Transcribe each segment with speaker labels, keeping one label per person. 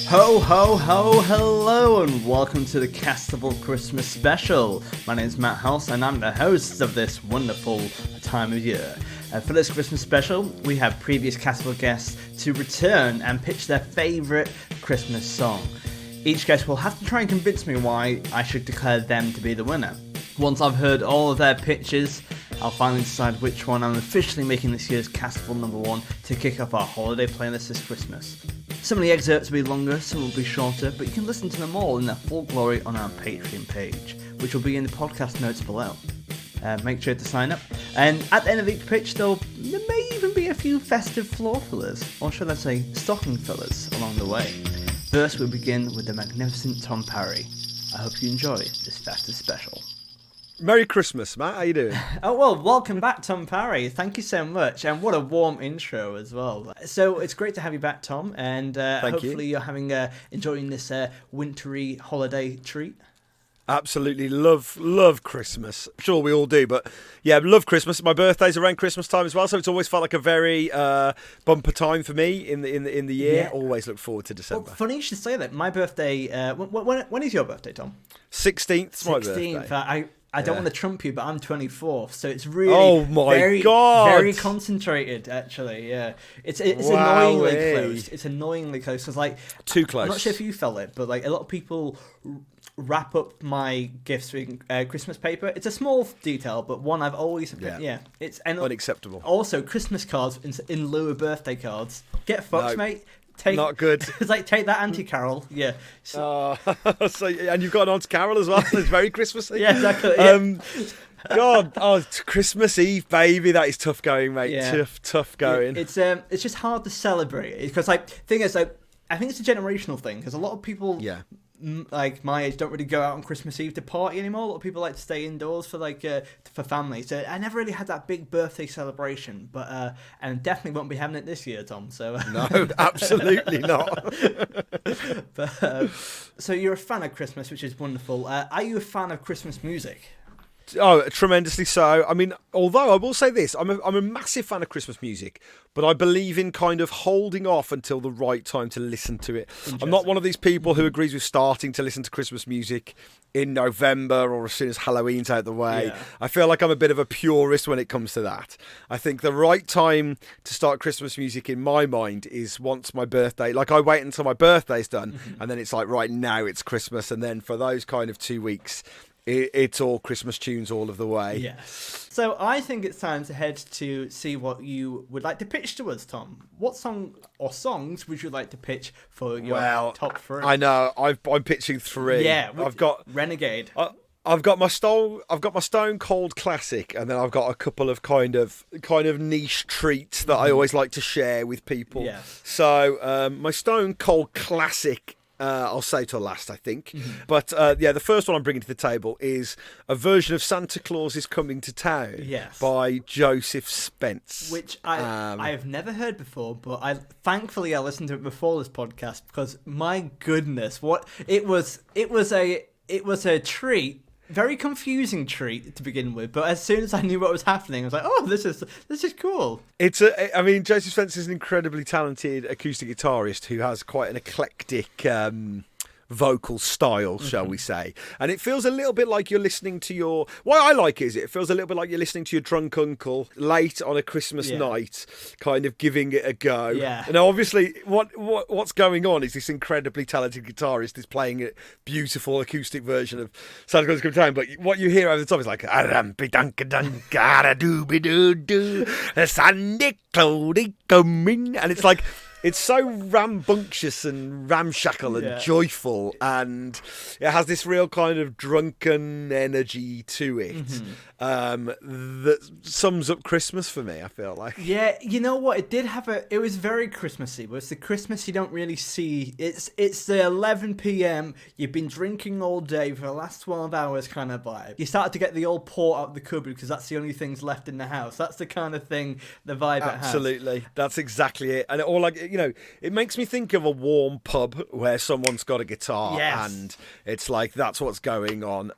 Speaker 1: Ho, ho, ho, hello, and welcome to the Castival Christmas special. My name is Matt House, and I'm the host of this wonderful time of year. For this Christmas special, we have previous Castival guests to return and pitch their favourite Christmas song. Each guest will have to try and convince me why I should declare them to be the winner. Once I've heard all of their pitches, I'll finally decide which one I'm officially making this year's Castival number one to kick off our holiday playlist this Christmas. Some of the excerpts will be longer, some will be shorter, but you can listen to them all in their full glory on our Patreon page, which will be in the podcast notes below. Make sure to sign up. And at the end of each pitch, there may even be a few festive floor fillers, or should I say stocking fillers, along the way. First, we'll begin with the magnificent Tom Parry. I hope you enjoy this festive special.
Speaker 2: Merry Christmas, Matt. How you doing?
Speaker 1: Oh, well, welcome back, Tom Parry. Thank you so much. And what a warm intro as well. So it's great to have you back, Tom. And hopefully you're enjoying this wintry holiday treat.
Speaker 2: Absolutely love Christmas. I'm sure we all do, but yeah, love Christmas. My birthday's around Christmas time as well, so it's always felt like a very bumper time for me in the year. Yeah. Always look forward to December.
Speaker 1: Well, funny you should say that. My birthday. When is your birthday, Tom?
Speaker 2: 16th. My birthday.
Speaker 1: I don't want to trump you, but I'm 24, so it's really very concentrated, actually. Yeah, it's annoyingly close. It's annoyingly close because
Speaker 2: too close.
Speaker 1: I'm not sure if you felt it, but a lot of people wrap up my gifts with Christmas paper. It's a small detail, but one I've always it's
Speaker 2: unacceptable.
Speaker 1: Also, Christmas cards in lieu of birthday cards. Get fucked, mate.
Speaker 2: Not good.
Speaker 1: It's take that anti-carol. Yeah.
Speaker 2: And you've got an anti-carol as well. It's very Christmassy.
Speaker 1: Yeah, exactly.
Speaker 2: God, Christmas Eve, baby. That is tough going, mate. Yeah. Tough going.
Speaker 1: It's just hard to celebrate because thing is I think it's a generational thing because a lot of people like my age don't really go out on Christmas Eve to party anymore. A lot of people like to stay indoors for for family. So I never really had that big birthday celebration, but and definitely won't be having it this year, Tom. So
Speaker 2: no, absolutely not.
Speaker 1: But so you're a fan of Christmas, which is wonderful. Are you a fan of Christmas music?
Speaker 2: Oh, tremendously so. I mean, although I will say this, I'm a massive fan of Christmas music, but I believe in kind of holding off until the right time to listen to it. I'm not one of these people who agrees with starting to listen to Christmas music in November or as soon as Halloween's out the way. Yeah. I feel like I'm a bit of a purist when it comes to that. I think the right time to start Christmas music in my mind is once my birthday. Like I wait until my birthday's done and then it's like, right now it's Christmas. And then for those kind of 2 weeks, it's all Christmas tunes all of the way.
Speaker 1: Yes. So I think it's time to head to see what you would like to pitch to us, Tom. What song or songs would you like to pitch for your top three?
Speaker 2: I know. I'm pitching three.
Speaker 1: Yeah.
Speaker 2: I've got
Speaker 1: Renegade.
Speaker 2: I've got my Stone Cold classic, and then I've got a couple of kind of niche treats that I always like to share with people.
Speaker 1: Yeah.
Speaker 2: So my Stone Cold classic. I'll say to last, I think. But the first one I'm bringing to the table is a version of Santa Claus is Coming to Town by Joseph Spence.
Speaker 1: Which I have never heard before, but thankfully I listened to it before this podcast because my goodness, it was a treat. Very confusing treat to begin with, but as soon as I knew what was happening, I was like, "Oh, this is cool."
Speaker 2: Joseph Spence is an incredibly talented acoustic guitarist who has quite an eclectic vocal style, shall we say. And it feels a little bit like you're listening to your... What I like is it feels a little bit like you're listening to your drunk uncle late on a Christmas night, kind of giving it a go.
Speaker 1: Yeah.
Speaker 2: And obviously, what's going on is this incredibly talented guitarist is playing a beautiful acoustic version of Santa Claus is Coming to Town, but what you hear over the top is like, "Doo-be-doo-doo, Santa Claus is coming," and it's like... It's so rambunctious and ramshackle and joyful, and it has this real kind of drunken energy to it that sums up Christmas for me, I feel like.
Speaker 1: Yeah, you know what? It was very Christmassy, but it's the Christmas you don't really see. It's the 11 p.m, you've been drinking all day for the last 12 hours kind of vibe. You start to get the old port out of the cupboard because that's the only things left in the house. That's the kind of thing, the vibe it has.
Speaker 2: Absolutely. That's exactly it. And it makes me think of a warm pub where someone's got a guitar and it's like that's what's going on.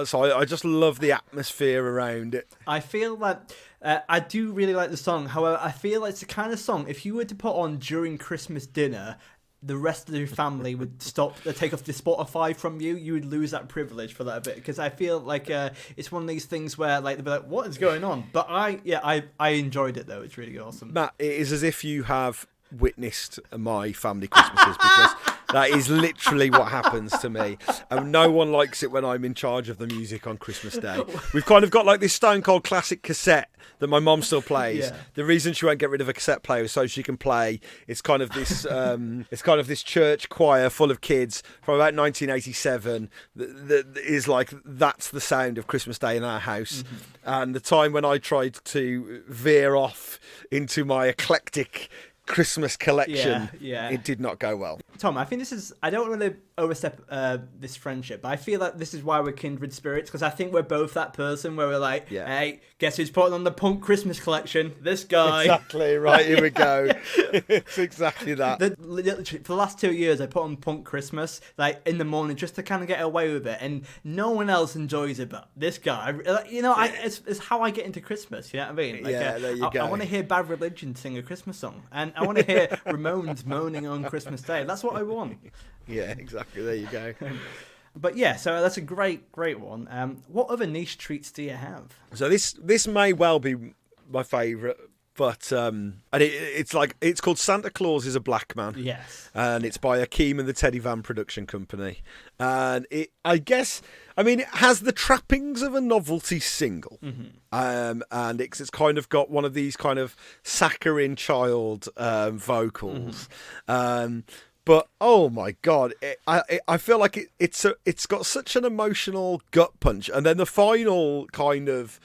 Speaker 2: So I just love the atmosphere around it.
Speaker 1: I feel that I do really like the song. However, I feel like it's the kind of song if you were to put on during Christmas dinner, the rest of your family would take off the Spotify from you, you would lose that privilege for that bit. Because I feel like it's one of these things where like they'd be like, "What is going on?" But I enjoyed it though. It's really awesome.
Speaker 2: Matt, it is as if you have witnessed my family Christmases because that is literally what happens to me, and no one likes it when I'm in charge of the music on Christmas Day. We've kind of got like this Stone Cold classic cassette that my mom still plays.
Speaker 1: Yeah.
Speaker 2: The reason she won't get rid of a cassette player is so she can play. It's kind of this this church choir full of kids from about 1987 that is like, that's the sound of Christmas Day in our house. And the time when I tried to veer off into my eclectic Christmas collection, it did not go well.
Speaker 1: Tom, I think I don't want to overstep this friendship, but I feel like this is why we're kindred spirits, because I think we're both that person where we're like, hey, guess who's putting on the punk Christmas collection? This guy.
Speaker 2: Exactly, right, here we go. It's exactly that.
Speaker 1: Literally, for the last 2 years, I put on punk Christmas, like, in the morning, just to kind of get away with it, and no one else enjoys it but this guy. It's how I get into Christmas, you know what I mean? Like,
Speaker 2: there you go.
Speaker 1: I want to hear Bad Religion sing a Christmas song, and I want to hear Ramones moaning on Christmas Day. That's what I want.
Speaker 2: Yeah, exactly. There you go.
Speaker 1: But yeah, so that's a great one. What other niche treats do you have?
Speaker 2: So this may well be my favourite, but and it's called Santa Claus is a Black Man.
Speaker 1: Yes.
Speaker 2: And it's by Akeem and the Teddy Van production company. And it has the trappings of a novelty single. And it's kind of got one of these kind of saccharine child vocals. But oh my God, I feel like it's got such an emotional gut punch, and then the final kind of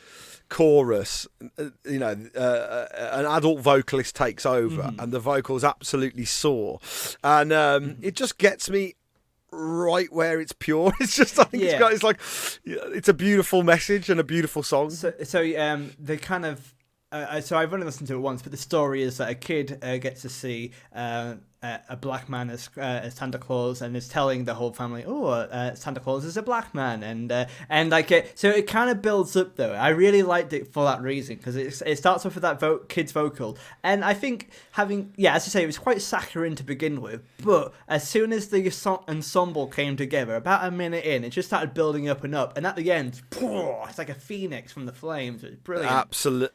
Speaker 2: chorus, an adult vocalist takes over, and the vocals absolutely soar, and it just gets me right where it's pure. It's just, I think it's a beautiful message and a beautiful song.
Speaker 1: So they kind of. So I've only listened to it once, but the story is that a kid gets to see a black man as Santa Claus, and is telling the whole family, Santa Claus is a black man, and like it. So it kind of builds up though. I really liked it for that reason, because it starts off with that kid's vocal, and I think as you say, it was quite saccharine to begin with, but as soon as the ensemble came together, about a minute in, it just started building up, and at the end, it's like a phoenix from the flames. It's brilliant.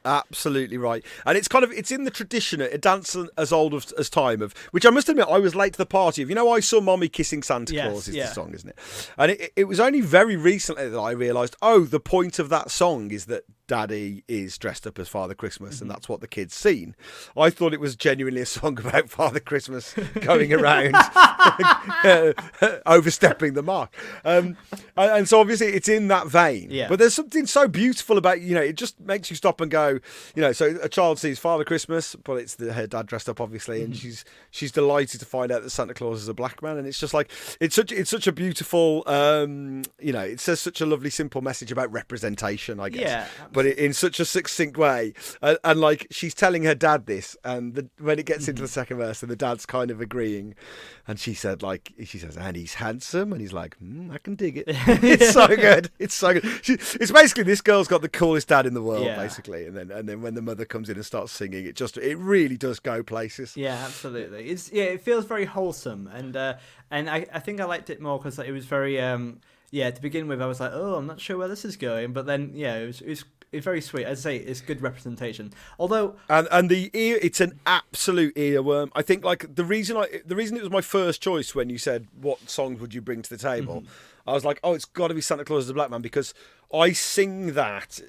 Speaker 2: Absolutely right, and it's in the tradition, a dance as old as time, of which I must admit I was late to the party of. I Saw Mommy Kissing Santa Claus is the song, isn't it? And it was only very recently that I realised, the point of that song is that Daddy is dressed up as Father Christmas, and that's what the kid's seen. I thought it was genuinely a song about Father Christmas going around overstepping the mark, and so obviously it's in that vein. But there's something so beautiful about it just makes you stop and go. So a child sees Father Christmas, but it's her dad dressed up, obviously, and she's delighted to find out that Santa Claus is a black man, and it's just like it's such a beautiful it says such a lovely simple message about representation, I guess. But in such a succinct way, and like she's telling her dad this, and when it gets into the second verse, and the dad's kind of agreeing, and she says, and he's handsome, and he's like, I can dig it. It's so good. It's so good. It's basically, this girl's got the coolest dad in the world, basically, and then when the mother comes in and starts singing, it really does go places.
Speaker 1: Yeah, absolutely. It feels very wholesome, and I think I liked it more because it was very to begin with I was like, I'm not sure where this is going, but then it was very sweet. As I say, it's good representation. Although
Speaker 2: and the ear, it's an absolute earworm. I think like the reason it was my first choice when you said what songs would you bring to the table, I was like, it's got to be Santa Claus is a Black Man, because I sing that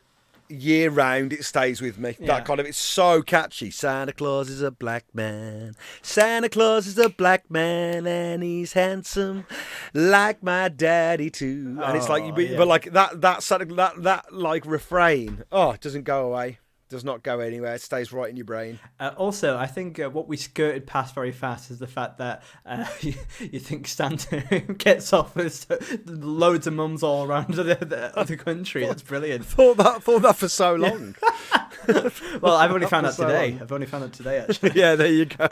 Speaker 2: year round. It stays with me. That kind of, it's so catchy. Santa Claus is a black man. Santa Claus is a black man, and he's handsome like my daddy too. And it's like, but like that like refrain. It doesn't go away. Does not go anywhere. It stays right in your brain.
Speaker 1: Also, I think what we skirted past very fast is the fact that you think Santa gets off with loads of mums all around the country. That's brilliant.
Speaker 2: Thought that for so long.
Speaker 1: Well, I've only found out today. Actually.
Speaker 2: Yeah, there you go.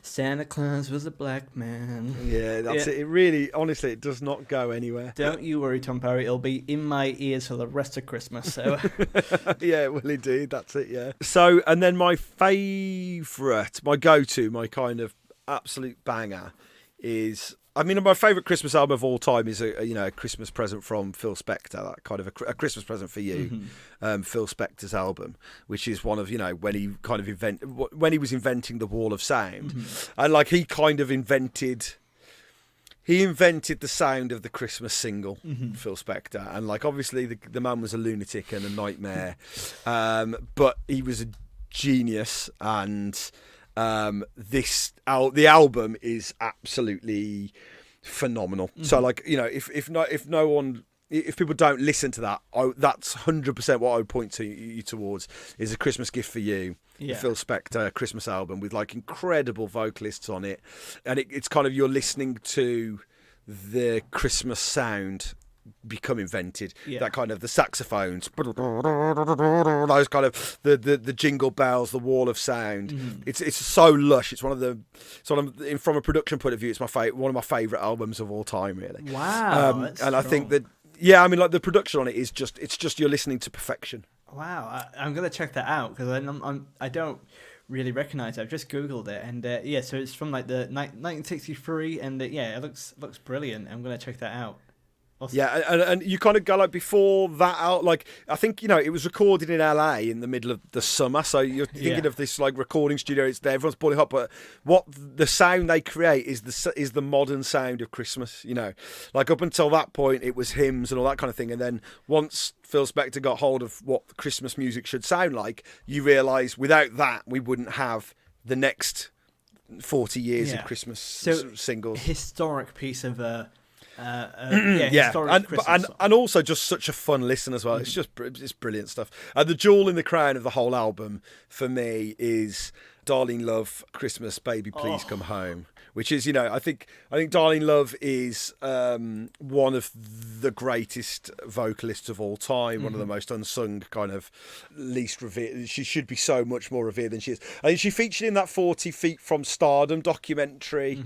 Speaker 1: Santa Claus was a black man.
Speaker 2: Yeah, that's it. It really, honestly, it does not go anywhere.
Speaker 1: Don't you worry, Tom Parry. It'll be in my ears for the rest of Christmas. So.
Speaker 2: Yeah, it will indeed. That's it, yeah. So, and then my favourite, my go-to, my kind of absolute banger is, I mean, my favourite Christmas album of all time is a Christmas present from Phil Spector, that kind of a Christmas present for you, Phil Spector's album, which is one of, when he kind of when he was inventing the wall of sound, and like he kind of invented the sound of the Christmas single, Phil Spector, and like obviously the man was a lunatic and a nightmare, but he was a genius, and the album is absolutely phenomenal. So like, if people don't listen to that, that's 100% what I would point to you towards, is A Christmas Gift for You, the Phil Spector Christmas album, with like incredible vocalists on it, and it's kind of, you're listening to the Christmas sound become invented. That kind of the saxophones, those kind of the jingle bells, the wall of sound. It's so lush. It's one of the from a production point of view, it's one of my favourite albums of all time, really.
Speaker 1: Wow.
Speaker 2: And
Speaker 1: strong.
Speaker 2: I think that, I mean, like the production on it is just you're listening to perfection.
Speaker 1: Wow, I'm gonna check that out, because I don't really recognise it. I've just googled it, and so it's from like the 1963, and it looks brilliant. I'm gonna check that out. Awesome.
Speaker 2: Yeah, and you kind of go like, before that out, like I think it was recorded in LA in the middle of the summer, so you're thinking of this like recording studio. It's there, everyone's boiling hot, but what the sound they create is the modern sound of Christmas. Like up until that point, it was hymns and all that kind of thing, and then once Phil Spector got hold of what Christmas music should sound like, you realise without that we wouldn't have the next 40 years of Christmas singles.
Speaker 1: Historic piece of
Speaker 2: and also just such a fun listen as well. It's brilliant stuff. The jewel in the crown of the whole album for me is Darling Love, Christmas Baby Please Come Home, which is, I think Darling Love is one of the greatest vocalists of all time, one of the most unsung, kind of least revered. She should be so much more revered than she is. I think she featured in that 40 Feet from Stardom documentary,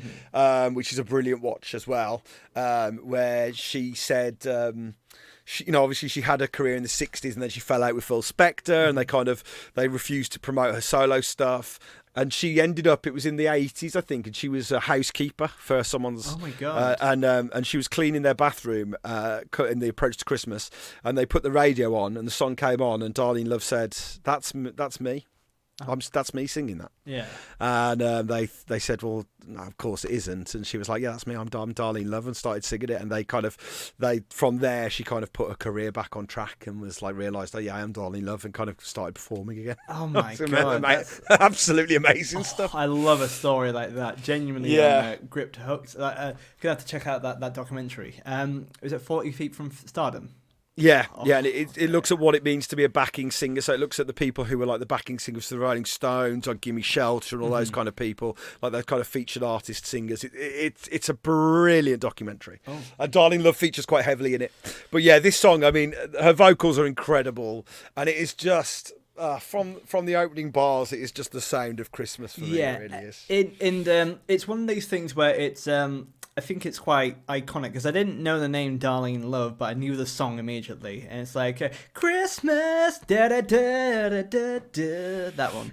Speaker 2: which is a brilliant watch as well, where she said... obviously she had a career in the 60s, and then she fell out with Phil Spector, and they refused to promote her solo stuff. And she ended up, it was in the 80s, I think, and she was a housekeeper for someone's...
Speaker 1: Oh, my God.
Speaker 2: And she was cleaning their bathroom in the approach to Christmas, and they put the radio on, and the song came on, and Darling Love said, that's me. That's me singing that.
Speaker 1: Yeah.
Speaker 2: And they said, well, no, of course it isn't. And she was like, yeah, that's me. I'm Darling Love, and started singing it. And from there, she kind of put her career back on track and was like, realised, I am Darling Love, and kind of started performing again.
Speaker 1: Oh my God.
Speaker 2: Absolutely amazing stuff.
Speaker 1: I love a story like that. Genuinely gripped, hooked. Gonna have to check out that documentary. Is it 40 Feet from Stardom?
Speaker 2: Yeah, and it looks at what it means to be a backing singer. So it looks at the people who were like the backing singers for the Rolling Stones, like Gimme Shelter, and all those kind of people, like those kind of featured artist singers. It's a brilliant documentary. And Darling Love features quite heavily in it. But yeah, this song, I mean, her vocals are incredible, and it is just... from the opening bars, it is just the sound of Christmas for me. It really is.
Speaker 1: It's one of these things where it's... I think it's quite iconic, because I didn't know the name Darling Love, but I knew the song immediately. And it's like, Christmas, da-da-da-da-da-da, that one.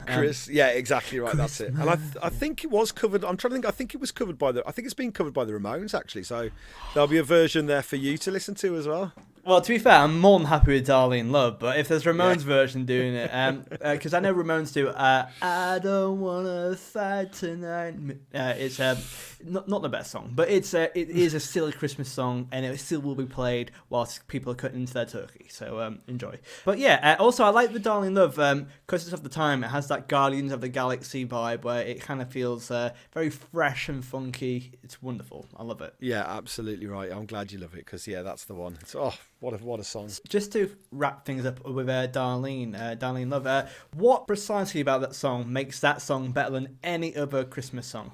Speaker 2: Yeah, exactly right,
Speaker 1: Christmas.
Speaker 2: That's it. And I think it was covered, I think it was covered by I think it's been covered by the Ramones, actually. So there'll be a version there for you to listen to as well.
Speaker 1: Well, to be fair, I'm more than happy with Darling Love, but if there's Ramones version doing it, because I know Ramones do I Don't Wanna Fight Tonight. It's not the best song, but it is a still a Christmas song, and it still will be played whilst people are cutting into their turkey, so enjoy. But yeah, also I like the Darling Love, because it's of the time, it has that Guardians of the Galaxy vibe, where it kind of feels very fresh and funky. It's wonderful. I love it.
Speaker 2: Yeah, absolutely right. I'm glad you love it, because that's the one. It's, what a song.
Speaker 1: Just to wrap things up with Darlene Love, what precisely about that song makes that song better than any other Christmas song?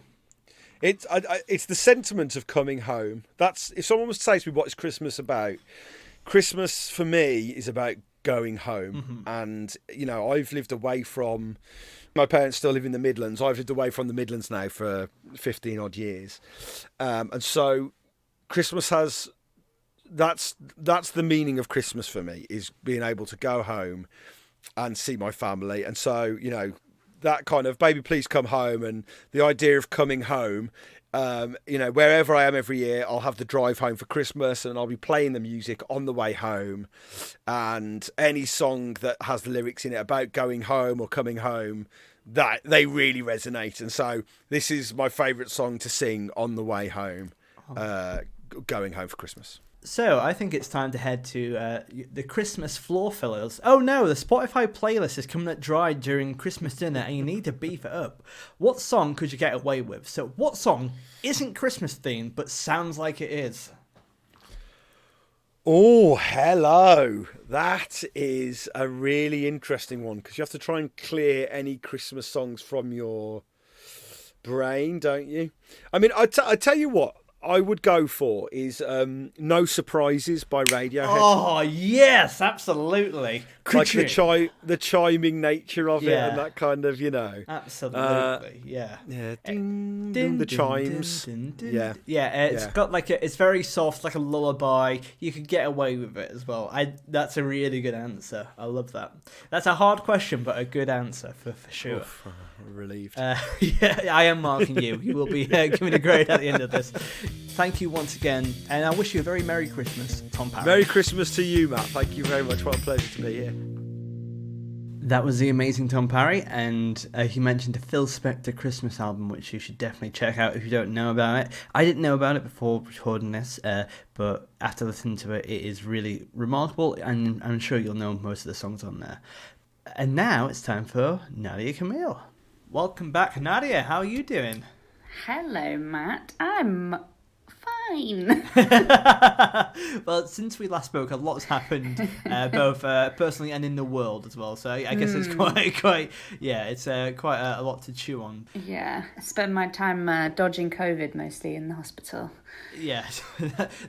Speaker 2: It's the sentiment of coming home. That's, if someone was to say to me, what is Christmas about? Christmas for me is about going home. And I've lived away from... My parents still live in the Midlands. I've lived away from the Midlands now for 15 odd years. And so Christmas has... That's the meaning of Christmas for me, is being able to go home and see my family. And so, that kind of "Baby Please Come Home" and the idea of coming home. Wherever I am every year, I'll have the drive home for Christmas, and I'll be playing the music on the way home. And any song that has the lyrics in it about going home or coming home, that they really resonate. And so this is my favourite song to sing on the way home, going home for Christmas.
Speaker 1: So I think it's time to head to the Christmas floor fillers. Oh no, the Spotify playlist is coming up dry during Christmas dinner and you need to beef it up. What song could you get away with? So what song isn't Christmas themed but sounds like it is?
Speaker 2: Oh, hello. That is a really interesting one because you have to try and clear any Christmas songs from your brain, don't you? I mean, I tell you what I would go for is No Surprises by Radiohead.
Speaker 1: Oh, yes, absolutely.
Speaker 2: Like the chiming nature of it and that kind of,
Speaker 1: Absolutely, yeah.
Speaker 2: Yeah, the chimes.
Speaker 1: It's got it's very soft, like a lullaby. You could get away with it as well. That's a really good answer. I love that. That's a hard question, but a good answer for sure.
Speaker 2: Oof, I'm relieved.
Speaker 1: I am marking you. You will be giving a grade at the end of this. Thank you once again, and I wish you a very Merry Christmas, Tom Parry.
Speaker 2: Merry Christmas to you, Matt. Thank you very much. What a pleasure to be here.
Speaker 1: That was the amazing Tom Parry, and he mentioned the Phil Spector Christmas album, which you should definitely check out if you don't know about it. I didn't know about it before recording this, but after listening to it, it is really remarkable, and I'm sure you'll know most of the songs on there. And now it's time for Nadia Camille. Welcome back, Nadia. How are you doing?
Speaker 3: Hello, Matt. I'm fine.
Speaker 1: Well, since we last spoke, a lot's happened, both personally and in the world as well. So I guess it's quite a lot to chew on.
Speaker 3: Yeah, I spend my time dodging COVID mostly in the hospital.
Speaker 1: Yeah,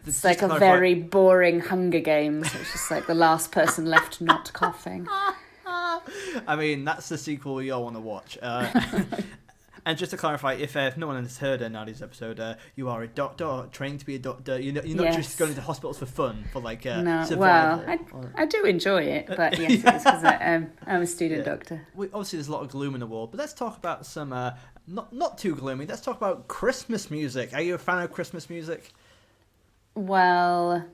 Speaker 3: it's like a very boring Hunger Games. It's just like the last person left not coughing.
Speaker 1: I mean, that's the sequel we all want to watch. And just to clarify, if no one has heard Nadia's episode, you are a doctor, trained to be a doctor. You're not just going to hospitals for fun, for survival.
Speaker 3: Well, I do enjoy it, but yes, it's because I'm a student doctor.
Speaker 1: Obviously, there's a lot of gloom in the world, but let's talk about some not too gloomy. Let's talk about Christmas music. Are you a fan of Christmas music?
Speaker 3: Well,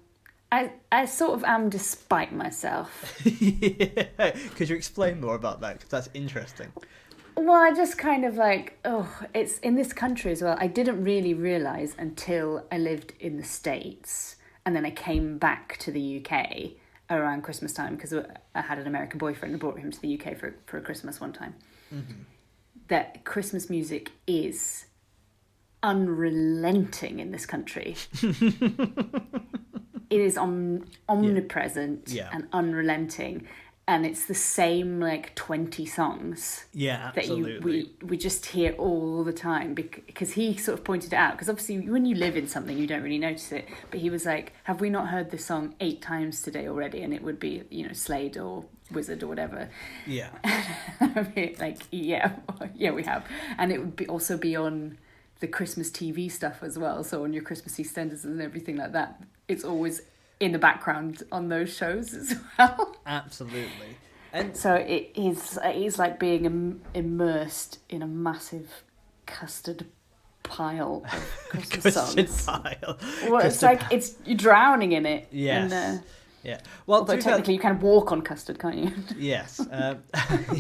Speaker 3: I sort of am, despite myself.
Speaker 1: Could you explain more about that? Because that's interesting.
Speaker 3: Well, I just kind of it's in this country as well. I didn't really realise until I lived in the States and then I came back to the UK around Christmas time because I had an American boyfriend and brought him to the UK for a Christmas one time. Mm-hmm. That Christmas music is unrelenting in this country. It is omnipresent and unrelenting. And it's the same 20 songs
Speaker 1: that
Speaker 3: we just hear all the time because he sort of pointed it out because obviously when you live in something you don't really notice it, but he was like, have we not heard this song 8 times today already? And it would be Slade or Wizard or whatever.
Speaker 1: Yeah.
Speaker 3: I mean, yeah we have, and it would also be on the Christmas TV stuff as well, so on your Christmas EastEnders and everything like that, it's always in the background on those shows as well.
Speaker 1: Absolutely. And
Speaker 3: so it is like being immersed in a massive custard pile of Christmas songs.
Speaker 1: Pile.
Speaker 3: Well, it's like you're drowning in it.
Speaker 1: Yes.
Speaker 3: And,
Speaker 1: yeah. Well,
Speaker 3: although technically you can walk on custard, can't you?
Speaker 1: Yes.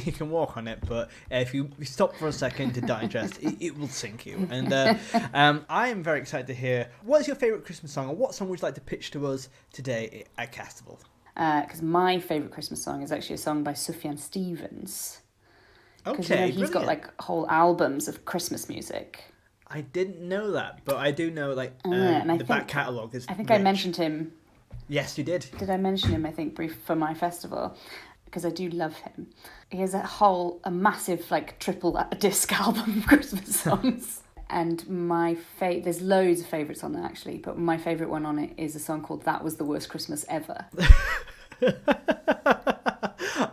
Speaker 1: You can walk on it, but if you stop for a second to digest, it will sink you. And I am very excited to hear, what is your favourite Christmas song, or what song would you like to pitch to us today at Castival?
Speaker 3: Because my favourite Christmas song is actually a song by Sufjan Stevens.
Speaker 1: Okay,
Speaker 3: he's got whole albums of Christmas music.
Speaker 1: I didn't know that, but I do know the back catalogue is.
Speaker 3: I think
Speaker 1: rich.
Speaker 3: I mentioned him.
Speaker 1: Yes, you did.
Speaker 3: Did I mention him? I think brief for my festival because I do love him. He has a massive triple disc album of Christmas songs. And there's loads of favourites on there actually, but my favourite one on it is a song called "That Was the Worst Christmas Ever."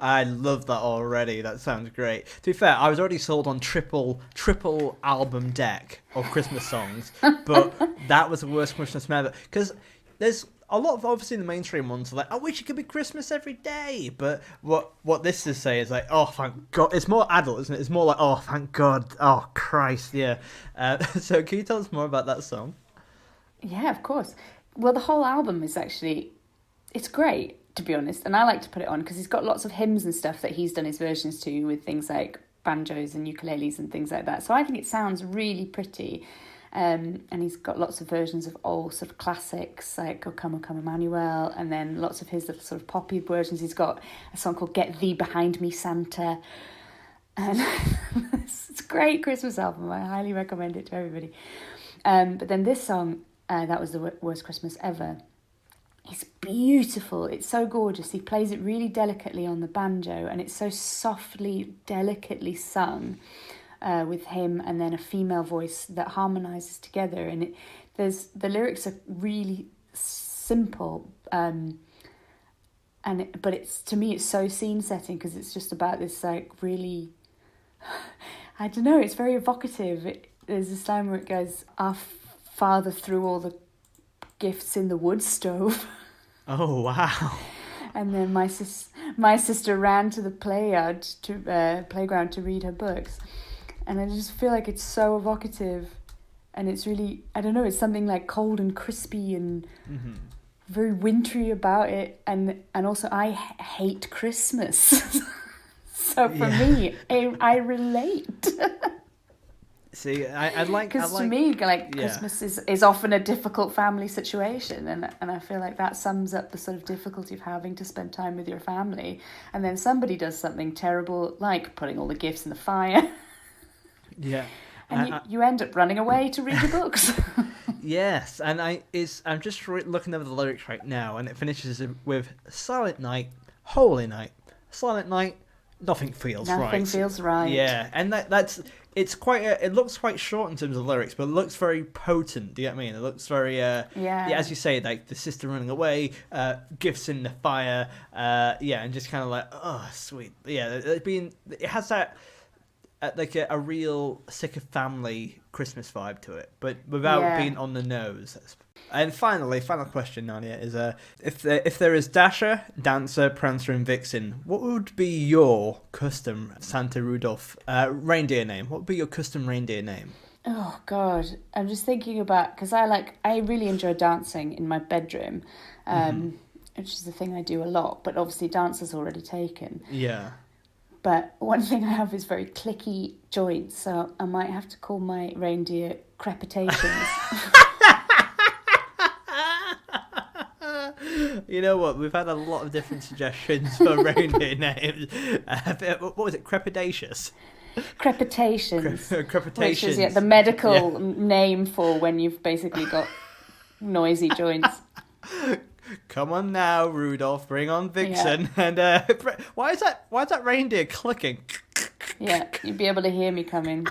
Speaker 1: I love that already. That sounds great. To be fair, I was already sold on triple album deck of Christmas songs, but that was the worst Christmas ever. Because there's a lot of obviously the mainstream ones are like, I wish it could be Christmas every day. But what this is saying is like, oh thank God, it's more adult, isn't it? It's more like, oh thank God, oh Christ, yeah. So can you tell us more about that song?
Speaker 3: Yeah, of course. Well, the whole album is actually, it's great, to be honest. And I like to put it on because he's got lots of hymns and stuff that he's done his versions to with things like banjos and ukuleles and things like that. So I think it sounds really pretty. And he's got lots of versions of old sort of classics like O Come, O Come Emmanuel, and then lots of his little sort of poppy versions. He's got a song called Get Thee Behind Me, Santa. And it's a great Christmas album. I highly recommend it to everybody. But then this song, That Was the Worst Christmas Ever, it's beautiful. It's so gorgeous. He plays it really delicately on the banjo, and it's so softly, delicately sung with him and then a female voice that harmonises together. And the lyrics are really simple, but it's, to me, it's so scene setting because it's just about this like really, I don't know. It's very evocative. There's this line where it goes, "Our father threw all the gifts in the wood stove."
Speaker 1: Oh wow!
Speaker 3: And then my sister ran to the playground to read her books, and I just feel like it's so evocative, and it's really, I don't know, it's something like cold and crispy and very wintry about it, and also I hate Christmas, so for me I relate.
Speaker 1: See, I like...
Speaker 3: Because to me, Christmas is often a difficult family situation, and I feel like that sums up the sort of difficulty of having to spend time with your family, and then somebody does something terrible, like putting all the gifts in the fire.
Speaker 1: Yeah.
Speaker 3: And you end up running away to read the books.
Speaker 1: Yes, and I'm just looking over the lyrics right now, and it finishes with Silent Night, Holy Night, Silent Night, Nothing Feels Right.
Speaker 3: Nothing feels right.
Speaker 1: Yeah, and that's... It's it looks quite short in terms of lyrics, but it looks very potent. Do you get what I mean? It looks very, as you say, like the sister running away, gifts in the fire, and just kind of like, oh, sweet. Yeah, it has that, like a real sick of family Christmas vibe to it, but without being on the nose. And finally, final question, Nadia, is if there is Dasher, Dancer, Prancer, and Vixen, what would be your custom Santa Rudolph reindeer name? What would be your custom reindeer name?
Speaker 3: Oh God, I'm just thinking about, because I really enjoy dancing in my bedroom, which is the thing I do a lot. But obviously, dancer's already taken.
Speaker 1: Yeah. But
Speaker 3: one thing I have is very clicky joints, so I might have to call my reindeer Crepitations.
Speaker 1: You know what? We've had a lot of different suggestions for reindeer names. What was it? Crepidatious?
Speaker 3: Crepitations.
Speaker 1: Crepitations.
Speaker 3: Which is the medical name for when you've basically got noisy joints.
Speaker 1: Come on now, Rudolph, bring on Vixen. Yeah. And why is that reindeer clicking?
Speaker 3: Yeah, you'll be able to hear me coming.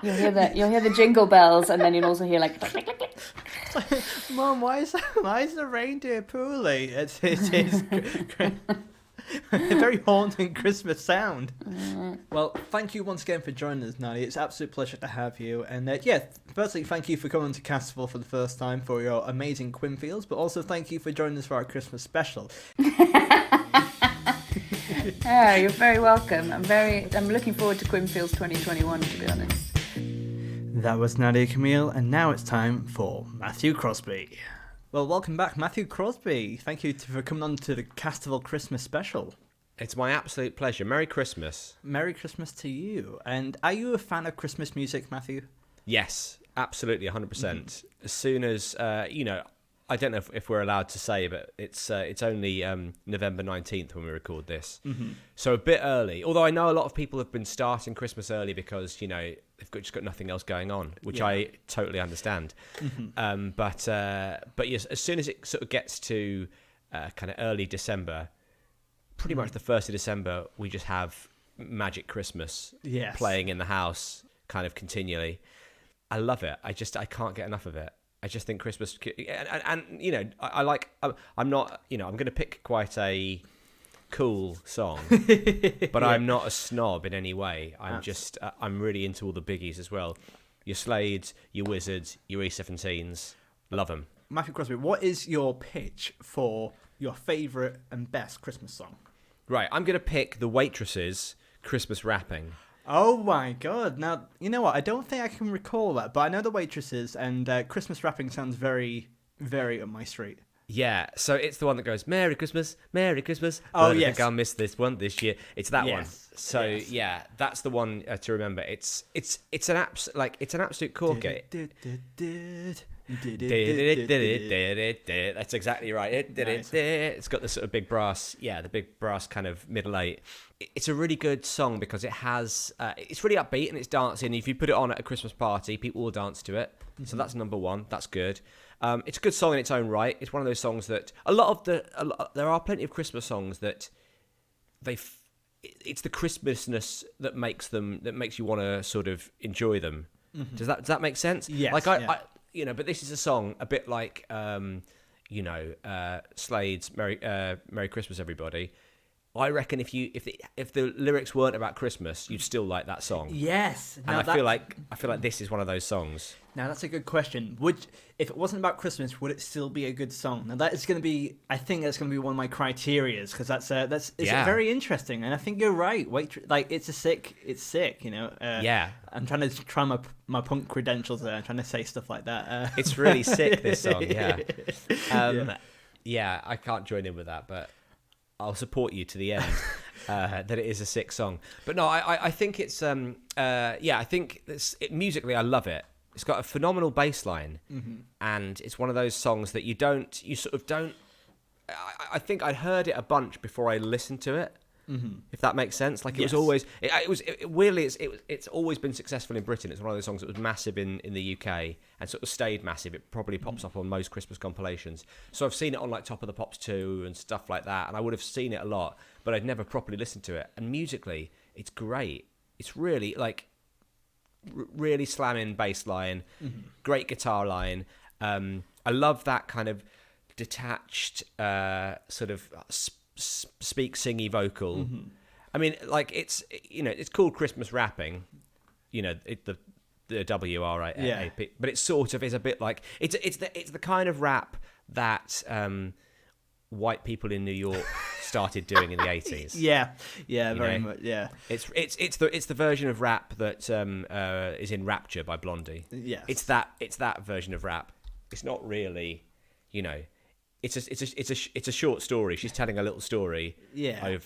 Speaker 3: You'll hear the jingle bells, and then you'll also hear like click, click, click.
Speaker 1: Mom, why is the reindeer poorly? It's a very haunting Christmas sound. Well, thank you once again for joining us, Nadia. It's an absolute pleasure to have you. And firstly, thank you for coming to Castival for the first time for your amazing Quinfields, but also thank you for joining us for our Christmas special.
Speaker 3: Oh, you're very welcome. I'm looking forward to Quinfields 2021, to be honest.
Speaker 1: That was Nadia Camille, and now it's time for Matthew Crosby. Well, welcome back, Matthew Crosby. Thank you for coming on to the Castival Christmas special.
Speaker 4: It's my absolute pleasure. Merry Christmas.
Speaker 1: Merry Christmas to you. And are you a fan of Christmas music, Matthew?
Speaker 4: Yes, absolutely, 100%. As soon as, I don't know if we're allowed to say, but it's only November 19th when we record this. So a bit early. Although I know a lot of people have been starting Christmas early because, they've just got nothing else going on, which I totally understand. But yes, as soon as it sort of gets to kind of early December, pretty much the 1st of December, we just have Magic Christmas playing in the house kind of continually. I love it. I can't get enough of it. I just think Christmas, and I like. I'm not, I'm going to pick quite a cool song, but I'm not a snob in any way. I'm really into all the biggies as well. Your Slades, your Wizards, your E17s, love them.
Speaker 1: Matthew Crosby, what is your pitch for your favourite and best Christmas song?
Speaker 4: Right, I'm going to pick The Waitress's Christmas Rapping.
Speaker 1: Oh my god. Now, you know what? I don't think I can recall that, but I know The Waitresses, and Christmas Rapping sounds very, very up my street.
Speaker 4: Yeah, so it's the one that goes, Merry Christmas,
Speaker 1: Oh,
Speaker 4: but
Speaker 1: yes.
Speaker 4: I think I'll miss this one this year. It's that one.
Speaker 1: Yes,
Speaker 4: So,
Speaker 1: yes.
Speaker 4: yeah, that's the one to remember. It's an absolute corker. That's exactly right.
Speaker 1: Nice.
Speaker 4: It's got the sort of big brass, the big brass kind of middle eight. It's a really good song because it has, it's really upbeat and it's dancing. If you put it on at a Christmas party, people will dance to it. Mm-hmm. So that's number one. That's good. It's a good song in its own right. It's one of those songs that there are plenty of Christmas songs that it's the Christmasness that makes you want to sort of enjoy them. Mm-hmm. Does that make sense?
Speaker 1: Yes.
Speaker 4: Like but this is a song a bit like Slade's Merry Christmas Everybody. I reckon if the lyrics weren't about Christmas, you'd still like that song.
Speaker 1: Yes.
Speaker 4: And I feel like this is one of those songs.
Speaker 1: Now that's a good question. If it wasn't about Christmas, would it still be a good song? Now that is going to be, I think that's going to be one of my criterias because it's very interesting, and I think you're right. It's sick. You know. I'm trying to try my punk credentials there. I'm trying to say stuff like that.
Speaker 4: It's really sick, this song. Yeah. I can't join in with that, but I'll support you to the end. That it is a sick song, but no, I think it's I think musically I love it. It's got a phenomenal bass line, and it's one of those songs that you sort of don't. I think I'd heard it a bunch before I listened to it, if that makes sense. Like it was always, weirdly, it's always been successful in Britain. It's one of those songs that was massive in the UK and sort of stayed massive. It probably pops up on most Christmas compilations. So I've seen it on like Top of the Pops 2 and stuff like that, and I would have seen it a lot, but I'd never properly listened to it. And musically, it's great. It's really really slamming bass line, great guitar line. I love that kind of detached sort of speak singy vocal. I mean, like it's called Christmas rapping, the WRAP, but it sort of is a bit like it's the kind of rap that white people in New York started doing in the 80s.
Speaker 1: Very much. Yeah,
Speaker 4: it's the version of rap that is in Rapture by Blondie.
Speaker 1: Yes,
Speaker 4: it's that version of rap. It's not really, it's a short story. She's telling a little story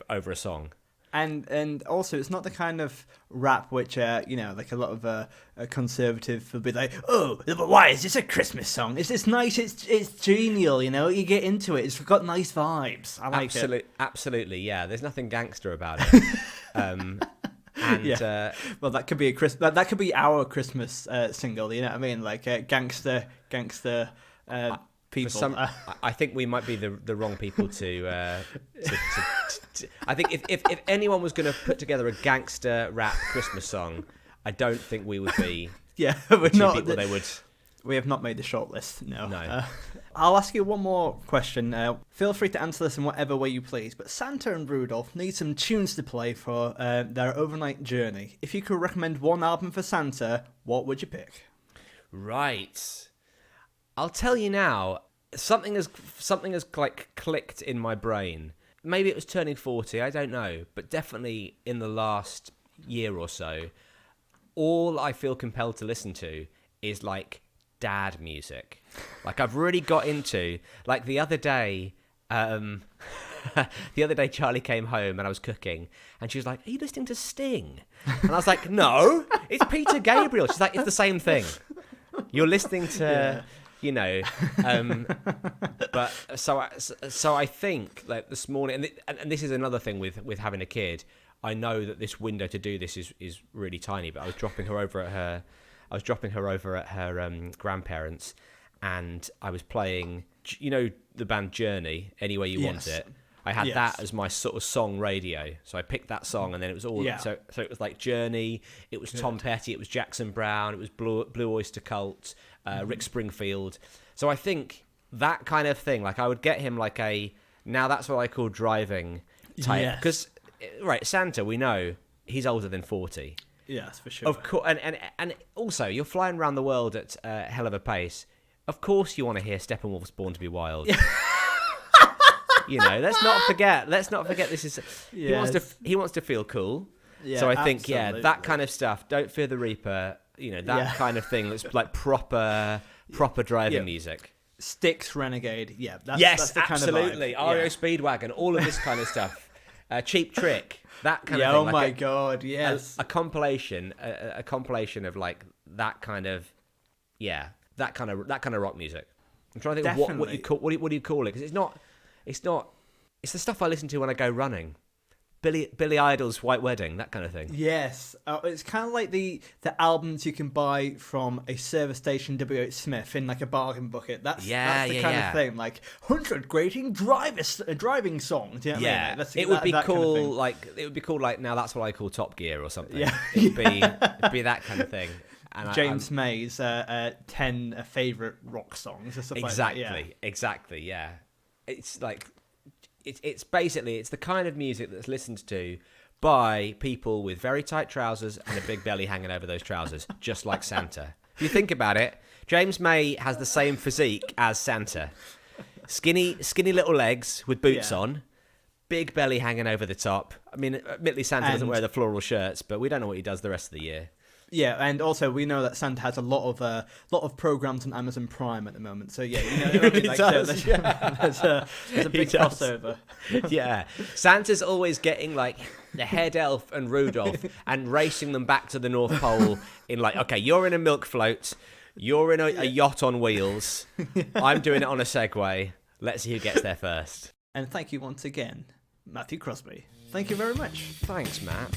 Speaker 4: over a song.
Speaker 1: And also, it's not the kind of rap which, like a lot of a conservative will be like, oh, but why is this a Christmas song? It's nice, it's genial, you get into it. It's got nice vibes. I like it.
Speaker 4: Absolutely, yeah. There's nothing gangster about it.
Speaker 1: Well, that could be that could be our Christmas single. You know what I mean? Like gangster people.
Speaker 4: I think we might be the wrong people to I think if anyone was going to put together a gangster rap Christmas song, I don't think we would be.
Speaker 1: Yeah, we're not.
Speaker 4: People they would.
Speaker 1: We have not made the shortlist. No.
Speaker 4: No.
Speaker 1: I'll ask you one more question. Feel free to answer this in whatever way you please. But Santa and Rudolph need some tunes to play for their overnight journey. If you could recommend one album for Santa, what would you pick?
Speaker 4: Right. I'll tell you now. Something has like clicked in my brain. Maybe it was turning 40, I don't know, but definitely in the last year or so, all I feel compelled to listen to is like dad music. Like I've really got into, like the other day Charlie came home and I was cooking and she was like, are you listening to Sting? And I was like, no, it's Peter Gabriel. She's like, it's the same thing. You're listening to... but so I think like this morning, and this is another thing with having a kid. I know that this window to do this is really tiny. But I was dropping her over at her grandparents, and I was playing, the band Journey, Any Way You Want It. I had that as my sort of song radio, so I picked that song, and then it was all so it was like Journey, it was Tom Petty, it was Jackson Browne, it was Blue Oyster Cult, Rick Springfield. So I think that kind of thing, like I would get him like now that's what I call driving type, because Santa, we know he's older than 40.
Speaker 1: Yes, for sure.
Speaker 4: Of course, and also you're flying around the world at a hell of a pace. of course you want to hear Steppenwolf's Born to Be Wild. Let's not forget this is he wants to feel cool.
Speaker 1: Yeah,
Speaker 4: so I think
Speaker 1: absolutely.
Speaker 4: that kind of stuff, Don't Fear the Reaper, that kind of thing that's like proper driving music.
Speaker 1: Styx, Renegade,
Speaker 4: that's the
Speaker 1: absolutely.
Speaker 4: Kind of vibe. REO Speedwagon, all of this kind of stuff. Cheap Trick, that kind of thing.
Speaker 1: Oh my god, yes.
Speaker 4: A compilation of like that kind of that kind of rock music. I'm trying to think of what do you call it? Because it's the stuff I listen to when I go running. Billy Idol's White Wedding, that kind of thing.
Speaker 1: Yes, it's kind of like the albums you can buy from a service station W.H. Smith in like a bargain bucket. That's the kind of thing, like 100 grating driving songs. You know what I mean?
Speaker 4: It would be cool.
Speaker 1: Kind
Speaker 4: it would be cool. Like now, that's what I call Top Gear or something.
Speaker 1: Yeah,
Speaker 4: it'd be that kind of thing. And
Speaker 1: James May's 10 favourite rock songs or stuff like that.
Speaker 4: Exactly. Yeah, it's like. It's basically the kind of music that's listened to by people with very tight trousers and a big belly hanging over those trousers, just like Santa. If you think about it, James May has the same physique as Santa. Skinny little legs with boots on, big belly hanging over the top. I mean, admittedly, Santa doesn't wear the floral shirts, but we don't know what he does the rest of the year.
Speaker 1: Yeah, and also we know that Santa has a lot of programs on Amazon Prime at the moment. So yeah, there's a big crossover.
Speaker 4: Yeah, Santa's always getting like the head elf and Rudolph and racing them back to the North Pole in like, okay, you're in a milk float, you're in a yacht on wheels, I'm doing it on a Segway. Let's see who gets there first.
Speaker 1: And thank you once again, Matthew Crosby. Thank you very much.
Speaker 4: Thanks, Matt.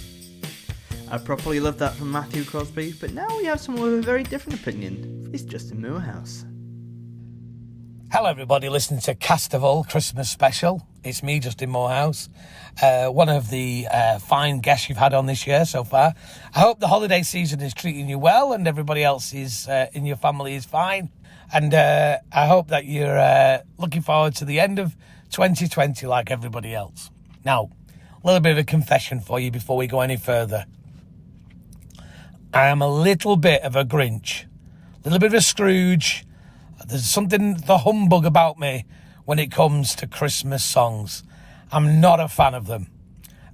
Speaker 1: I properly love that from Matthew Crosby, but now we have someone with a very different opinion. It's Justin Moorhouse.
Speaker 5: Hello everybody listening to Castival Christmas Special. It's me, Justin Moorhouse, one of the fine guests you've had on this year so far. I hope the holiday season is treating you well and everybody else is in your family is fine. And I hope that you're looking forward to the end of 2020 like everybody else. Now, a little bit of a confession for you before we go any further. I am a little bit of a Grinch, a little bit of a Scrooge. There's something, the humbug about me when it comes to Christmas songs. I'm not a fan of them.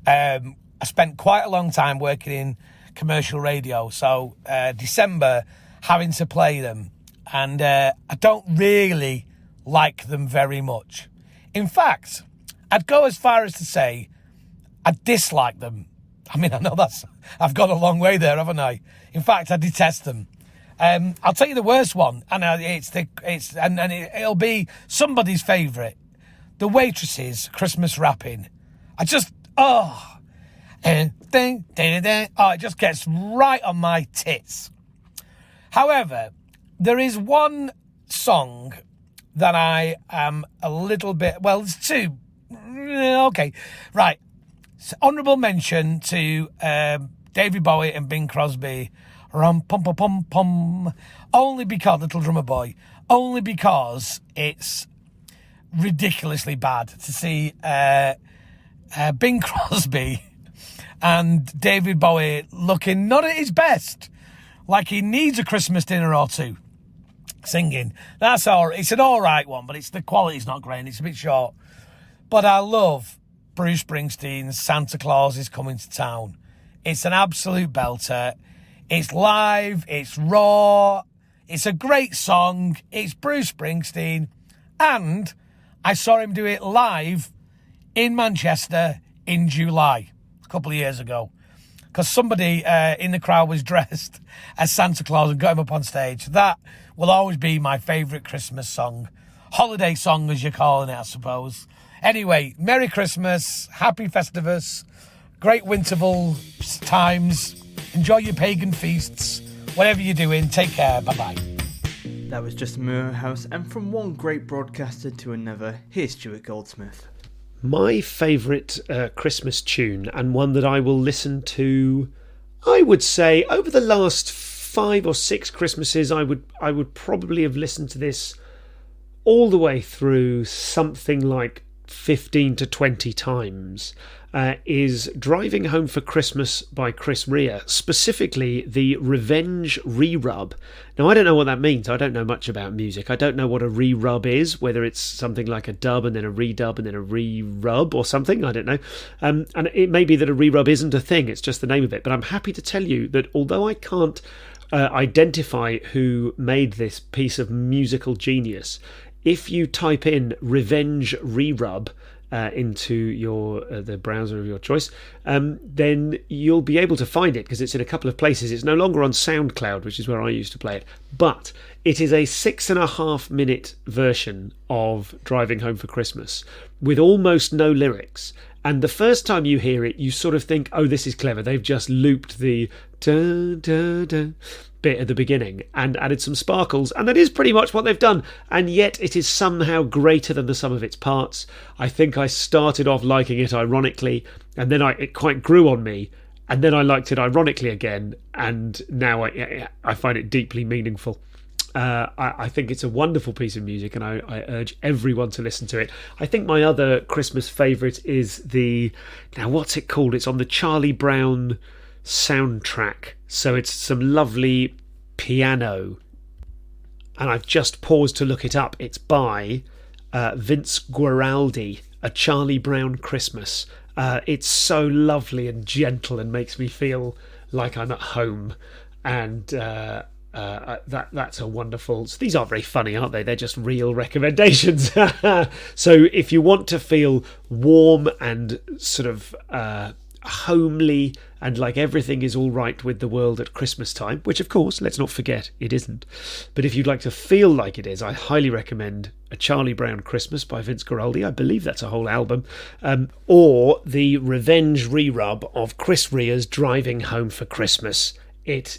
Speaker 5: I spent quite a long time working in commercial radio, so December having to play them. And I don't really like them very much. In fact, I'd go as far as to say I dislike them. I mean, I know I've gone a long way there, haven't I? In fact, I detest them. I'll tell you the worst one, and it'll be somebody's favourite. The Waitress's Christmas Wrapping. It just gets right on my tits. However, there is one song that I am a little bit, well, there's two. Okay, right. So, honourable mention to David Bowie and Bing Crosby. Rum pum pum pum pum. Only because Little Drummer Boy. Only because it's ridiculously bad to see Bing Crosby and David Bowie looking not at his best, like he needs a Christmas dinner or two, singing. That's all. It's an all right one, but the quality's not great. It's a bit short. But I love Bruce Springsteen's Santa Claus is Coming to Town. It's an absolute belter. It's live, it's raw, it's a great song, it's Bruce Springsteen, and I saw him do it live in Manchester in July, a couple of years ago, because somebody in the crowd was dressed as Santa Claus and got him up on stage. That will always be my favourite Christmas song, holiday song as you're calling it, I suppose. Anyway, Merry Christmas, Happy Festivus, great Winterval times. Enjoy your pagan feasts. Whatever you're doing, take care. Bye-bye.
Speaker 1: That was just Moorhouse, and from one great broadcaster to another, here's Stuart Goldsmith.
Speaker 6: My favourite Christmas tune, and one that I will listen to, I would say, over the last 5 or 6 Christmases, I would probably have listened to this all the way through something like 15 to 20 times is Driving Home for Christmas by Chris Rea, specifically the Revenge re-rub. Now, I don't know what that means. I don't know much about music. I don't know what a re-rub is, whether it's something like a dub and then a redub and then a re-rub or something. I don't know. And it may be that a re-rub isn't a thing. It's just the name of it. But I'm happy to tell you that although I can't identify who made this piece of musical genius, if you type in Revenge re-rub into your the browser of your choice, then you'll be able to find it because it's in a couple of places. It's no longer on SoundCloud, which is where I used to play it, but it is a 6.5-minute version of Driving Home for Christmas with almost no lyrics. And the first time you hear it, you sort of think, oh, this is clever. They've just looped the da, da, da bit at the beginning and added some sparkles, and that is pretty much what they've done, and yet it is somehow greater than the sum of its parts. I think I started off liking it ironically, and then it quite grew on me, and then I liked it ironically again, and now I find it deeply meaningful. I think it's a wonderful piece of music, and I urge everyone to listen to it. I think my other Christmas favourite is now what's it called? It's on the Charlie Brown soundtrack, so it's some lovely piano, and I've just paused to look it up. It's by Vince Guaraldi, A Charlie Brown Christmas. It's so lovely and gentle and makes me feel like I'm at home, and that's a wonderful. So these aren't very funny, aren't they? They're just real recommendations. So if you want to feel warm and sort of homely and like everything is all right with the world at Christmas time, which of course, let's not forget, it isn't, but if you'd like to feel like it is, I highly recommend A Charlie Brown Christmas by Vince Guaraldi. I believe that's a whole album, or the Revenge re-rub of Chris Rea's Driving Home for Christmas. It's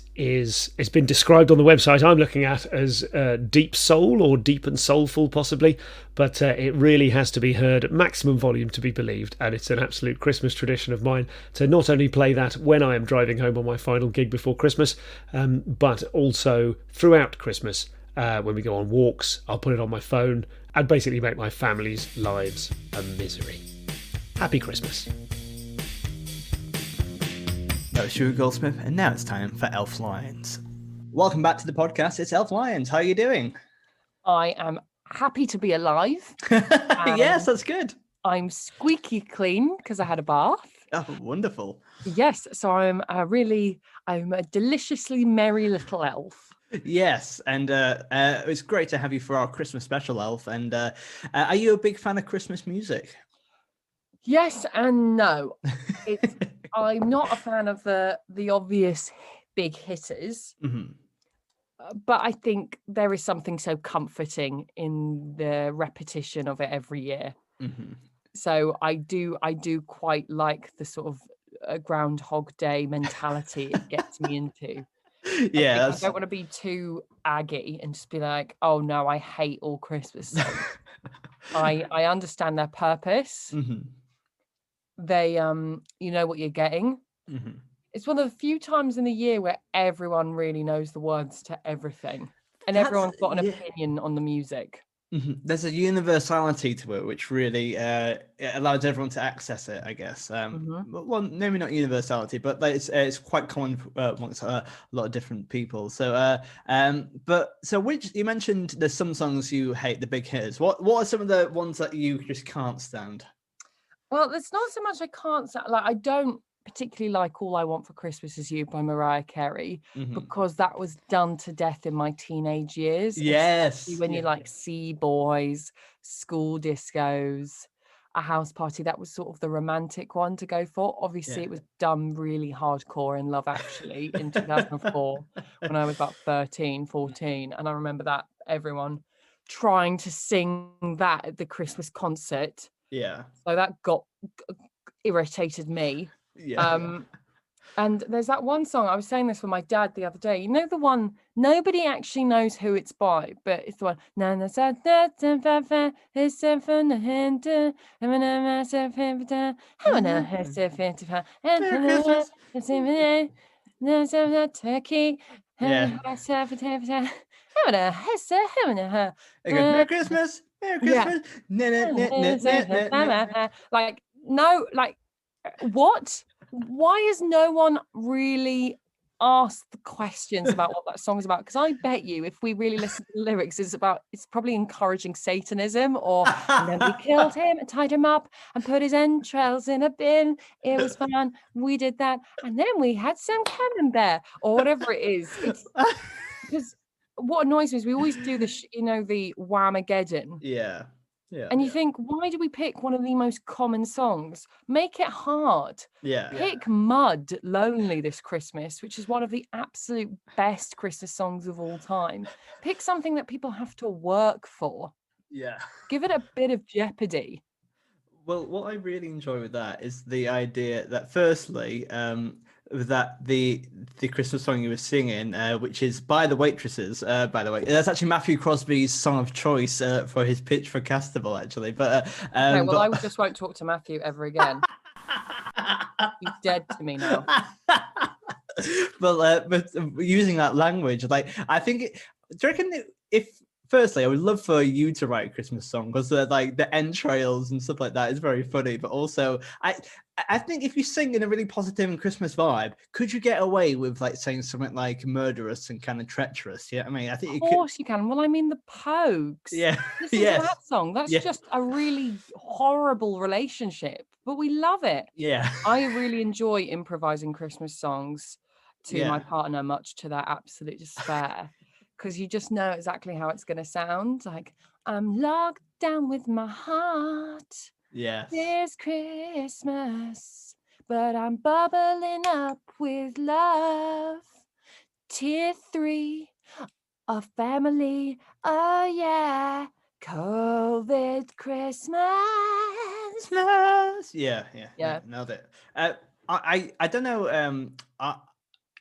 Speaker 6: been described on the website I'm looking at as deep soul or deep and soulful possibly, but it really has to be heard at maximum volume to be believed, and it's an absolute Christmas tradition of mine to not only play that when I am driving home on my final gig before Christmas, but also throughout Christmas when we go on walks. I'll put it on my phone and basically make my family's lives a misery. Happy Christmas.
Speaker 1: That was Stuart Goldsmith, and now it's time for Elf Lions. Welcome back to the podcast. It's Elf Lions. How are you doing?
Speaker 7: I am happy to be alive.
Speaker 1: Yes, that's good.
Speaker 7: I'm squeaky clean because I had a bath.
Speaker 1: Oh, wonderful.
Speaker 7: Yes, so I'm a deliciously merry little elf.
Speaker 1: Yes, and it's great to have you for our Christmas special, Elf. And are you a big fan of Christmas music?
Speaker 7: Yes and no. I'm not a fan of the obvious big hitters, but I think there is something so comforting in the repetition of it every year. So I do quite like the sort of Groundhog Day mentality it gets me into.
Speaker 1: Yeah,
Speaker 7: I don't want to be too aggy and just be like, oh no, I hate all Christmas songs. I understand their purpose. They you know what you're getting. It's one of the few times in the year where everyone really knows the words to everything, and everyone's got an opinion on the music.
Speaker 1: There's a universality to it which really it allows everyone to access it, I guess. Well, maybe not universality, but it's quite common amongst a lot of different people. So which you mentioned there's some songs you hate, the big hitters. What are some of the ones that you just can't stand?
Speaker 7: Well, it's not so much I can't stand, like I don't particularly like All I Want for Christmas Is You by Mariah Carey, because that was done to death in my teenage years.
Speaker 1: Yes.
Speaker 7: When you like see boys, school discos, a house party, that was sort of the romantic one to go for. Obviously, it was done really hardcore in Love Actually in 2004 when I was about 13, 14. And I remember that everyone trying to sing that at the Christmas concert.
Speaker 1: Yeah.
Speaker 7: So that irritated me.
Speaker 1: Yeah.
Speaker 7: And there's that one song, I was saying this with my dad the other day, you know, the one nobody actually knows who it's by, but it's the one turkey.
Speaker 1: It goes, Merry Christmas, Merry Christmas.
Speaker 7: Like, no, like, what? Why has no one really asked the questions about what that song's about? Because I bet you, if we really listen to the lyrics, it's probably encouraging Satanism, or and then we killed him and tied him up and put his entrails in a bin. It was fun. We did that, and then we had some camembert or whatever it is. It's because what annoys me is we always do the the Whamageddon.
Speaker 1: Yeah. Yeah.
Speaker 7: And you think, why do we pick one of the most common songs? Make it hard.
Speaker 1: Yeah.
Speaker 7: Pick Mud Lonely this Christmas, which is one of the absolute best Christmas songs of all time. Pick something that people have to work for.
Speaker 1: Yeah.
Speaker 7: Give it a bit of jeopardy.
Speaker 1: Well, what I really enjoy with that is the idea that, firstly, that the Christmas song you were singing, which is by the Waitresses, by the way, that's actually Matthew Crosby's song of choice for his pitch for Castival, actually. But
Speaker 7: I just won't talk to Matthew ever again. He's dead to me now.
Speaker 1: but using that language, like, I think, do you reckon if? Firstly, I would love for you to write a Christmas song, because like the entrails and stuff like that is very funny. But also, I think if you sing in a really positive and Christmas vibe, could you get away with like saying something like murderous and kind of treacherous? Yeah, I mean, I think
Speaker 7: of course you can. Well, I mean, the Pogues.
Speaker 1: Yeah,
Speaker 7: Listen to that song. That's just a really horrible relationship, but we love it.
Speaker 1: Yeah,
Speaker 7: I really enjoy improvising Christmas songs to my partner, much to their absolute despair. Because you just know exactly how it's going to sound. Like, I'm locked down with my heart.
Speaker 1: Yes.
Speaker 7: This Christmas, but I'm bubbling up with love. Tier 3, a family. Oh yeah, COVID Christmas.
Speaker 1: Yeah. Nailed it. I don't know.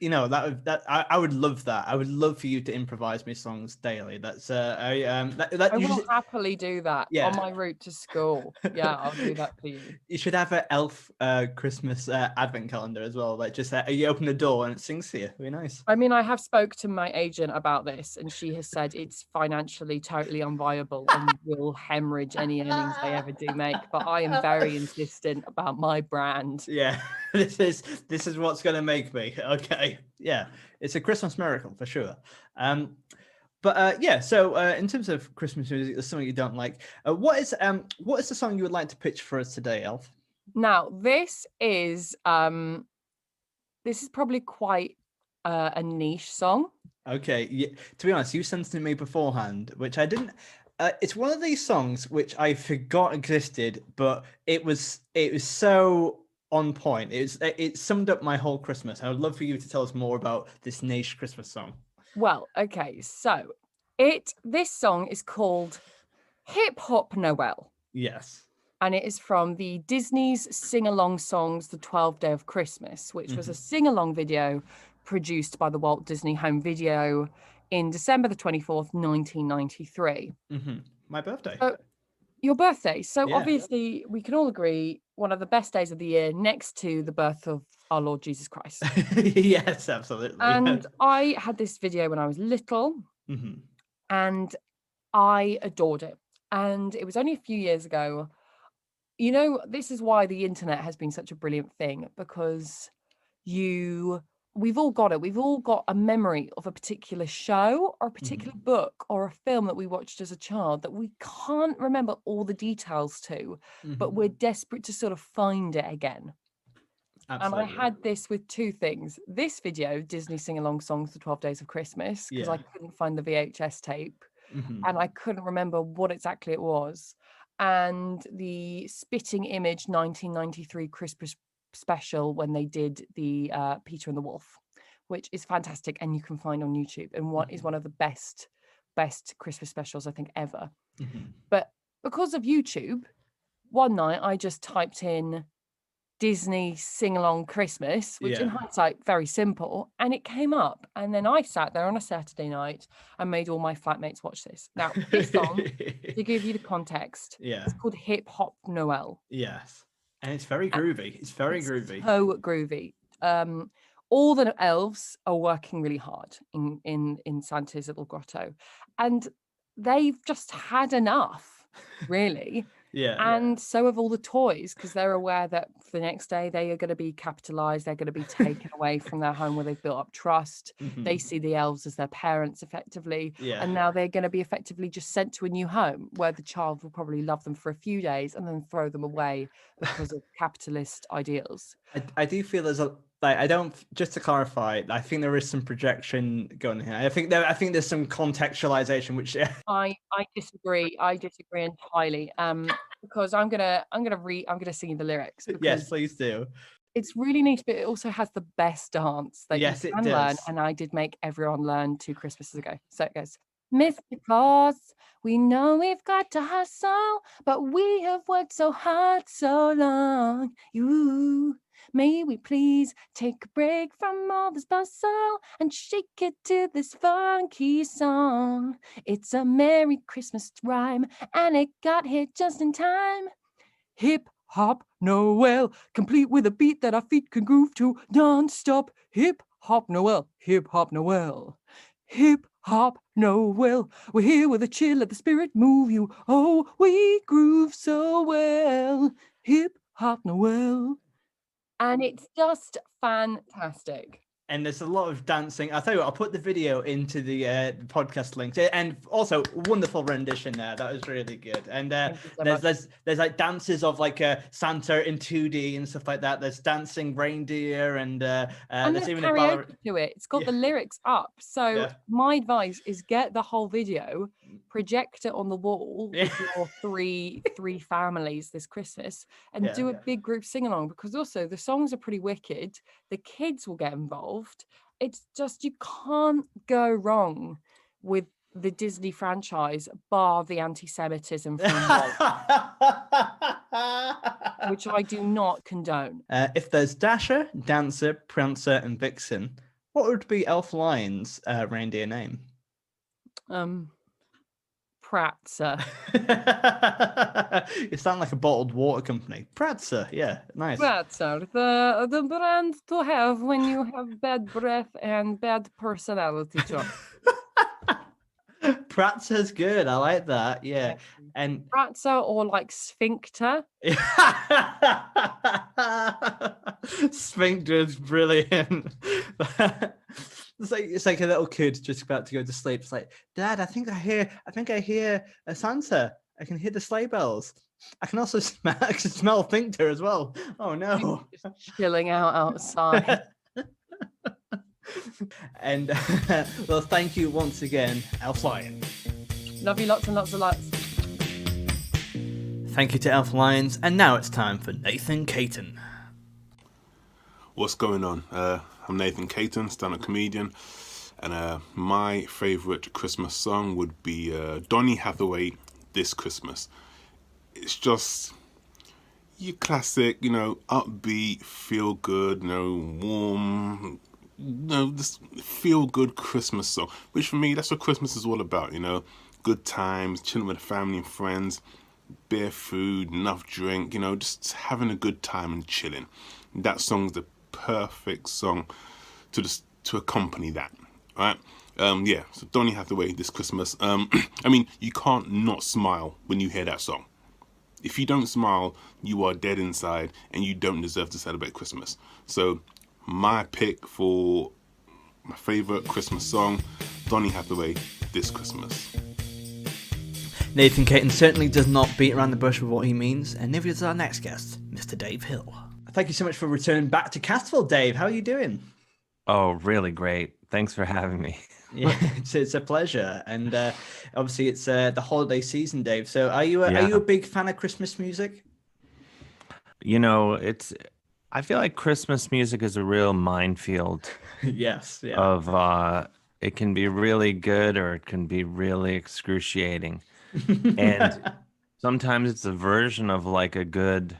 Speaker 1: I would love that. I would love for you to improvise me songs daily. That's I
Speaker 7: will happily do that on my route to school. Yeah, I'll do that for you.
Speaker 1: You should have an elf Christmas advent calendar as well. Like, just you open the door and it sings to you. Very nice.
Speaker 7: I mean, I have spoke to my agent about this, and she has said it's financially totally unviable and will hemorrhage any earnings they ever do make. But I am very insistent about my brand.
Speaker 1: Yeah, this is what's going to make me. Okay. Yeah, it's a Christmas miracle for sure. So in terms of Christmas music, there's something you don't like. What is the song you would like to pitch for us today, Elf?
Speaker 7: Now, this is probably quite a niche song. Okay,
Speaker 1: yeah, to be honest, you sent it to me beforehand, which I didn't. It's one of these songs which I forgot existed, but it was so on point. It summed up my whole Christmas. I would love for you to tell us more about this niche Christmas song.
Speaker 7: Well, okay, so this song is called Hop Noel.
Speaker 1: Yes.
Speaker 7: And it is from the Disney's sing-along songs, The 12th Day of Christmas, which was a sing-along video produced by the Walt Disney Home Video in December the 24th, 1993.
Speaker 1: My birthday.
Speaker 7: Your birthday. So obviously we can all agree one of the best days of the year, next to the birth of our Lord Jesus Christ.
Speaker 1: Yes, absolutely.
Speaker 7: And I had this video when I was little, and I adored it. And it was only a few years ago. You know, this is why the internet has been such a brilliant thing, because we've all got it. We've all got a memory of a particular show or a particular book or a film that we watched as a child that we can't remember all the details to, but we're desperate to sort of find it again. Absolutely. And I had this with two things. This video, Disney Sing-Along Songs, The 12 Days of Christmas, because I couldn't find the VHS tape and I couldn't remember what exactly it was. And the Spitting Image 1993 Christmas special when they did the Peter and the Wolf, which is fantastic and you can find on YouTube, and what is one of the best Christmas specials I think ever. But because of YouTube, one night I just typed in Disney Sing-Along Christmas, which in hindsight very simple, and it came up, and then I sat there on a Saturday night and made all my flatmates watch this. Now this song, to give you the context, it's called Hop Noel.
Speaker 1: Yes. And it's very groovy. It's very groovy.
Speaker 7: So groovy. all the elves are working really hard in Santa's little grotto, and they've just had enough, really. And so have all the toys, because they're aware that for the next day they are going to be capitalized. They're going to be taken away from their home where they've built up trust. They see the elves as their parents effectively. And now they're going to be effectively just sent to a new home where the child will probably love them for a few days and then throw them away because of capitalist ideals.
Speaker 1: I do feel there's a, like, I don't, just to clarify, I think there is some projection going here. I think there's some contextualization, which
Speaker 7: I disagree. I disagree entirely. Because I'm gonna sing you the lyrics.
Speaker 1: Yes, please do.
Speaker 7: It's really neat, but it also has the best dance that you can learn. And I did make everyone learn 2 Christmases ago. So it goes, Mr. Claus, we know we've got to hustle, but we have worked so hard so long. You, may we please take a break from all this bustle and shake it to this funky song. It's a Merry Christmas rhyme, and it got here just in time. Hip Hop Noel, complete with a beat that our feet can groove to non-stop. Hip Hop Noel, Hip Hop Noel. Hip Hop Noel, we're here with a chill, let the spirit move you. Oh, we groove so well. Hip Hop Noel. And it's just fantastic.
Speaker 1: And there's a lot of dancing. I'll tell you what, I'll put the video into the podcast links, and also wonderful rendition there. That was really good. And there's like dances of like Santa in 2D and stuff like that. There's dancing reindeer, and there's even
Speaker 7: karaoke to it. It's got the lyrics up. So my advice is get the whole video, project it on the wall with your three families this Christmas, and do a big group sing along, because also the songs are pretty wicked. The kids will get involved. It's just, you can't go wrong with the Disney franchise, bar the anti-Semitism from which I do not condone.
Speaker 1: If there's Dasher, Dancer, Prancer, and Vixen, what would be Elf Lion's reindeer name?
Speaker 7: Pratzer.
Speaker 1: You sound like a bottled water company. Pratzer, yeah, nice.
Speaker 7: Pratzer, the brand to have when you have bad breath and bad personality.
Speaker 1: Pratzer's good. I like that. Yeah, and
Speaker 7: Pratzer or like Sphincter.
Speaker 1: Sphincter is brilliant. It's like a little kid just about to go to sleep. It's like, Dad, I think I hear a Santa. I can hear the sleigh bells. I can also smell Sphincter as well. Oh no!
Speaker 7: Just chilling out outside.
Speaker 1: And well, thank you once again, Elf Lion.
Speaker 7: Love you lots and lots of lots.
Speaker 1: Thank you to Elf Lions, and now it's time for Nathan Caton.
Speaker 8: What's going on? I'm Nathan Caton, stand-up comedian, and my favourite Christmas song would be Donny Hathaway, This Christmas. It's just your classic, upbeat, feel good, warm, this feel good Christmas song, which for me, that's what Christmas is all about, good times, chilling with family and friends, beer, food, enough drink, just having a good time and chilling. That song's the perfect song to accompany that, right? So Donny Hathaway, This Christmas. You can't not smile when you hear that song. If you don't smile, you are dead inside and you don't deserve to celebrate Christmas. So my pick for my favorite Christmas song, Donny Hathaway, This Christmas.
Speaker 1: Nathan Caton certainly does not beat around the bush with what he means, and neither does our next guest, Mr. Dave Hill. Thank you so much for returning back to Castival, Dave. How are you doing?
Speaker 9: Oh, really great. Thanks for having me.
Speaker 1: Yeah, it's a pleasure. And obviously it's the holiday season, Dave. So are you a big fan of Christmas music?
Speaker 9: I feel like Christmas music is a real minefield.
Speaker 1: Yes. Yeah.
Speaker 9: Of it can be really good or it can be really excruciating. And sometimes it's a version of like a good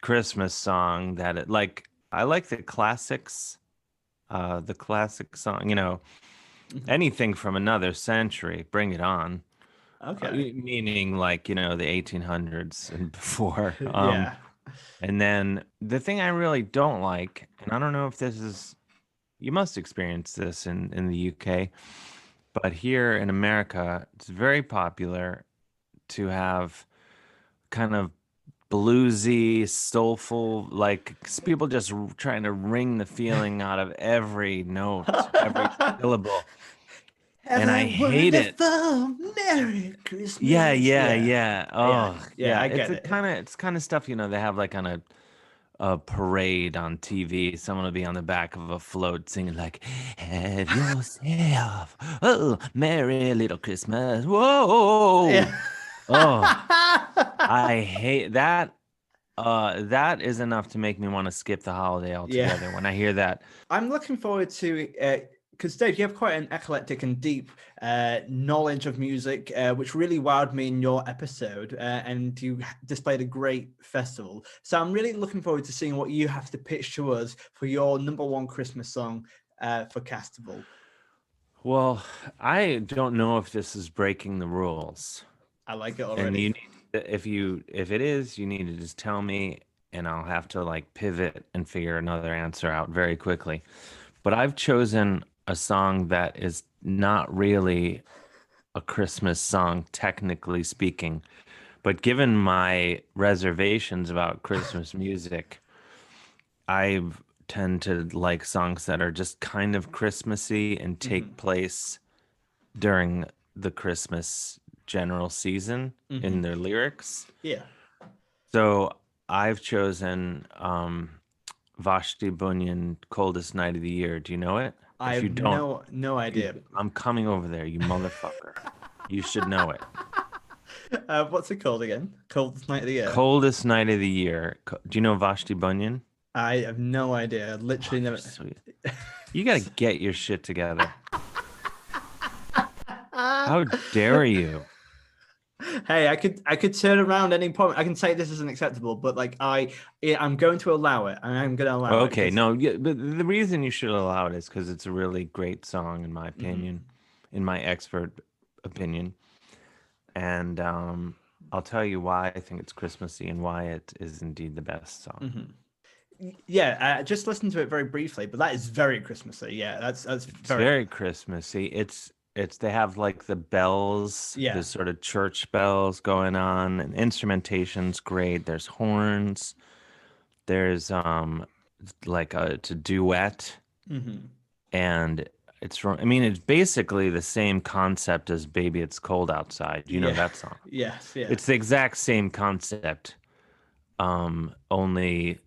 Speaker 9: Christmas song that I like the classics, the classic song, anything from another century, bring it on.
Speaker 1: Okay.
Speaker 9: Meaning like, the 1800s and before. And then the thing I really don't like, and I don't know if this is, you must experience this in the UK, but here in America, it's very popular to have kind of bluesy, soulful, like people just trying to wring the feeling out of every note, every syllable. And I hate it.
Speaker 1: Merry Christmas.
Speaker 9: Yeah. Oh,
Speaker 1: yeah, I get it.
Speaker 9: It's kind of stuff, they have like on a parade on TV. Someone will be on the back of a float singing like, "Have yourself a merry little Christmas." Whoa.
Speaker 1: Yeah.
Speaker 9: Oh, I hate that. That is enough to make me want to skip the holiday altogether when I hear that.
Speaker 1: I'm looking forward to because Dave, you have quite an eclectic and deep knowledge of music, which really wowed me in your episode, and you displayed a great festival. So I'm really looking forward to seeing what you have to pitch to us for your number one Christmas song for Castival.
Speaker 9: Well, I don't know if this is breaking the rules.
Speaker 1: I like it already.
Speaker 9: And if it is, you need to just tell me, and I'll have to like pivot and figure another answer out very quickly. But I've chosen a song that is not really a Christmas song, technically speaking. But given my reservations about Christmas music, I tend to like songs that are just kind of Christmassy and take place during the Christmas general season in their lyrics.
Speaker 1: Yeah.
Speaker 9: So I've chosen Vashti Bunyan, Coldest Night of the Year. Do you know it?
Speaker 1: I have no idea.
Speaker 9: I'm coming over there, you motherfucker. You should know it.
Speaker 1: What's it called again? Coldest Night of the Year.
Speaker 9: Coldest Night of the Year. Do you know Vashti Bunyan?
Speaker 1: I have no idea. I literally never.
Speaker 9: Sweet. You gotta get your shit together. How dare you?
Speaker 1: Hey, I could turn around any point. I can say this isn't acceptable, but like I'm going to allow it, and I'm going to allow it.
Speaker 9: Okay, no, but the reason you should allow it is because it's a really great song, in my opinion, in my expert opinion, and I'll tell you why I think it's Christmassy and why it is indeed the best song.
Speaker 1: Yeah, just listen to it very briefly, but that is very Christmassy. Yeah, that's
Speaker 9: very Christmassy. It's they have like the bells, the sort of church bells going on, and instrumentation's great. There's horns. There's it's a duet, and it's it's basically the same concept as "Baby It's Cold Outside." You know that song?
Speaker 1: Yes, yeah.
Speaker 9: It's the exact same concept, only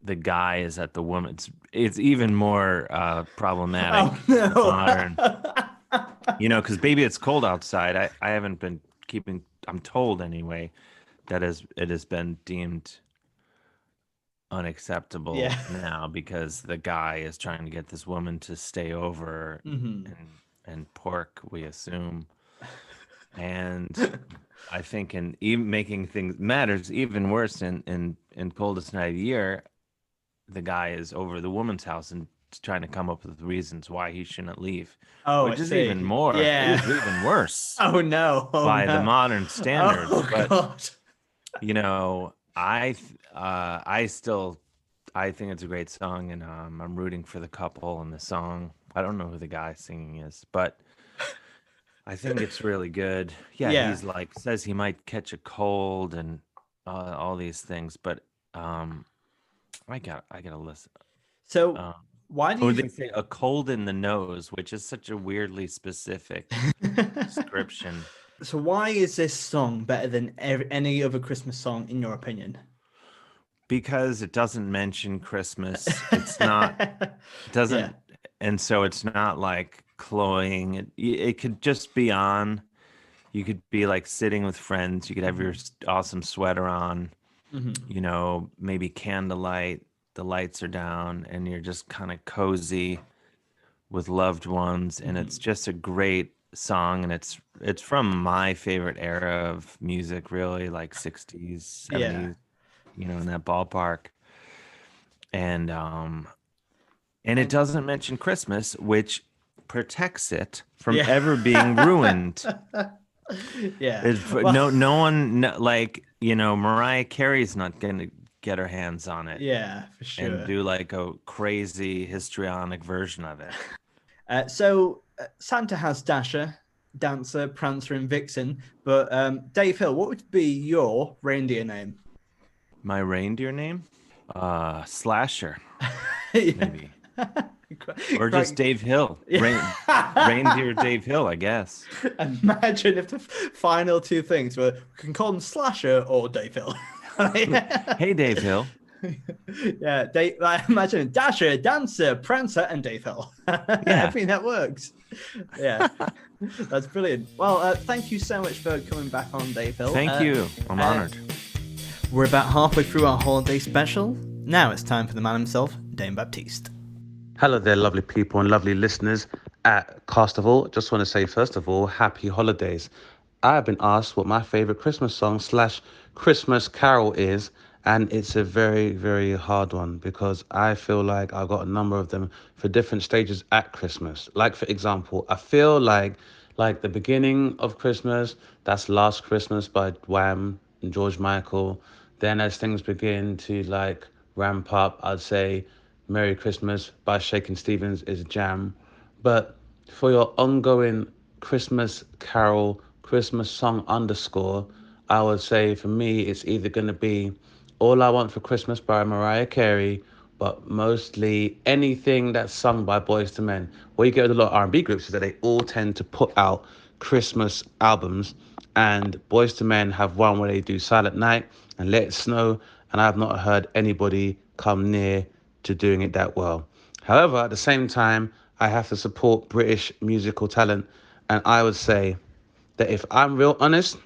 Speaker 9: the guy is at the woman. It's even more problematic.
Speaker 1: Oh, no.
Speaker 9: Modern. Because "Baby It's Cold Outside," I haven't been keeping. I'm told anyway that it has been deemed unacceptable now because the guy is trying to get this woman to stay over and pork, we assume. And I think in even making things matters even worse in Coldest Night of the Year, the guy is over the woman's house and trying to come up with reasons why he shouldn't leave. Which is even more.
Speaker 1: Yeah.
Speaker 9: It was even worse.
Speaker 1: Oh no.
Speaker 9: By the modern standards.
Speaker 1: Oh,
Speaker 9: but
Speaker 1: God.
Speaker 9: I think it's a great song, and I'm rooting for the couple and the song. I don't know who the guy singing is, but I think it's really good. Yeah. He's like says he might catch a cold and all these things, but I gotta listen.
Speaker 1: So why do you
Speaker 9: they say a cold in the nose, which is such a weirdly specific description.
Speaker 1: So why is this song better than any other Christmas song in your opinion?
Speaker 9: Because it doesn't mention Christmas. It's not. It doesn't, and so it's not like cloying. It could just be on. You could be like sitting with friends. You could have your awesome sweater on. Maybe candlelight. The lights are down, and you're just kind of cozy with loved ones, and it's just a great song, and it's from my favorite era of music, really, like 60s, 70s, in that ballpark. And it doesn't mention Christmas, which protects it from ever being ruined.
Speaker 1: Yeah.
Speaker 9: No one, like, Mariah Carey's not gonna get her hands on it.
Speaker 1: Yeah, for sure.
Speaker 9: And do like a crazy histrionic version of it.
Speaker 1: So Santa has Dasher, Dancer, Prancer, and Vixen. But Dave Hill, what would be your reindeer name?
Speaker 9: My reindeer name? Slasher. Maybe. Or just Dave Hill. Reindeer Dave Hill, I guess.
Speaker 1: Imagine if the final two things were, we can call him Slasher or Dave Hill.
Speaker 9: Hey, Dave Hill.
Speaker 1: Yeah, imagine Dasher, Dancer, Prancer, and Dave Hill.
Speaker 9: Yeah.
Speaker 1: I think that works. Yeah, that's brilliant. Well, thank you so much for coming back on, Dave Hill.
Speaker 9: Thank you. I'm honored.
Speaker 1: We're about halfway through our holiday special. Now it's time for the man himself, Dame Baptiste.
Speaker 10: Hello there, lovely people and lovely listeners at Castival. Just want to say, first of all, happy holidays. I have been asked what my favorite Christmas song / Christmas carol is, and it's a very, very hard one because I feel like I've got a number of them for different stages at Christmas. Like, for example, I feel like the beginning of Christmas, that's Last Christmas by Wham and George Michael. Then as things begin to like ramp up, I'd say Merry Christmas by Shakin' Stevens is a jam. But for your ongoing Christmas carol, Christmas song _ I would say for me, it's either going to be All I Want for Christmas by Mariah Carey, but mostly anything that's sung by Boyz II Men. What you get with a lot of R&B groups is that they all tend to put out Christmas albums, and Boyz II Men have one where they do Silent Night and Let It Snow, and I have not heard anybody come near to doing it that well. However, at the same time, I have to support British musical talent, and I would say that if I'm real honest,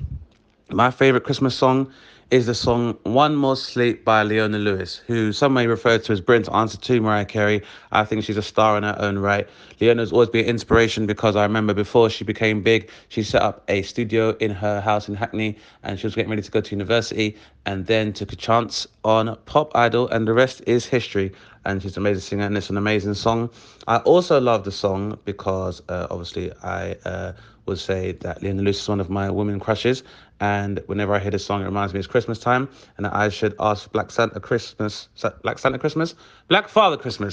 Speaker 10: my favorite Christmas song is the song One More Sleep by Leona Lewis, who some may refer to as Britain's answer to Mariah Carey. I think she's a star in her own right. Leona's always been an inspiration because I remember before she became big, she set up a studio in her house in Hackney, and she was getting ready to go to university and then took a chance on Pop Idol, and the rest is history. And she's an amazing singer, and it's an amazing song. I also love the song because obviously I would say that Leona Lewis is one of my women crushes, and whenever I hear this song, it reminds me it's Christmas time, and that I should ask Black Father Christmas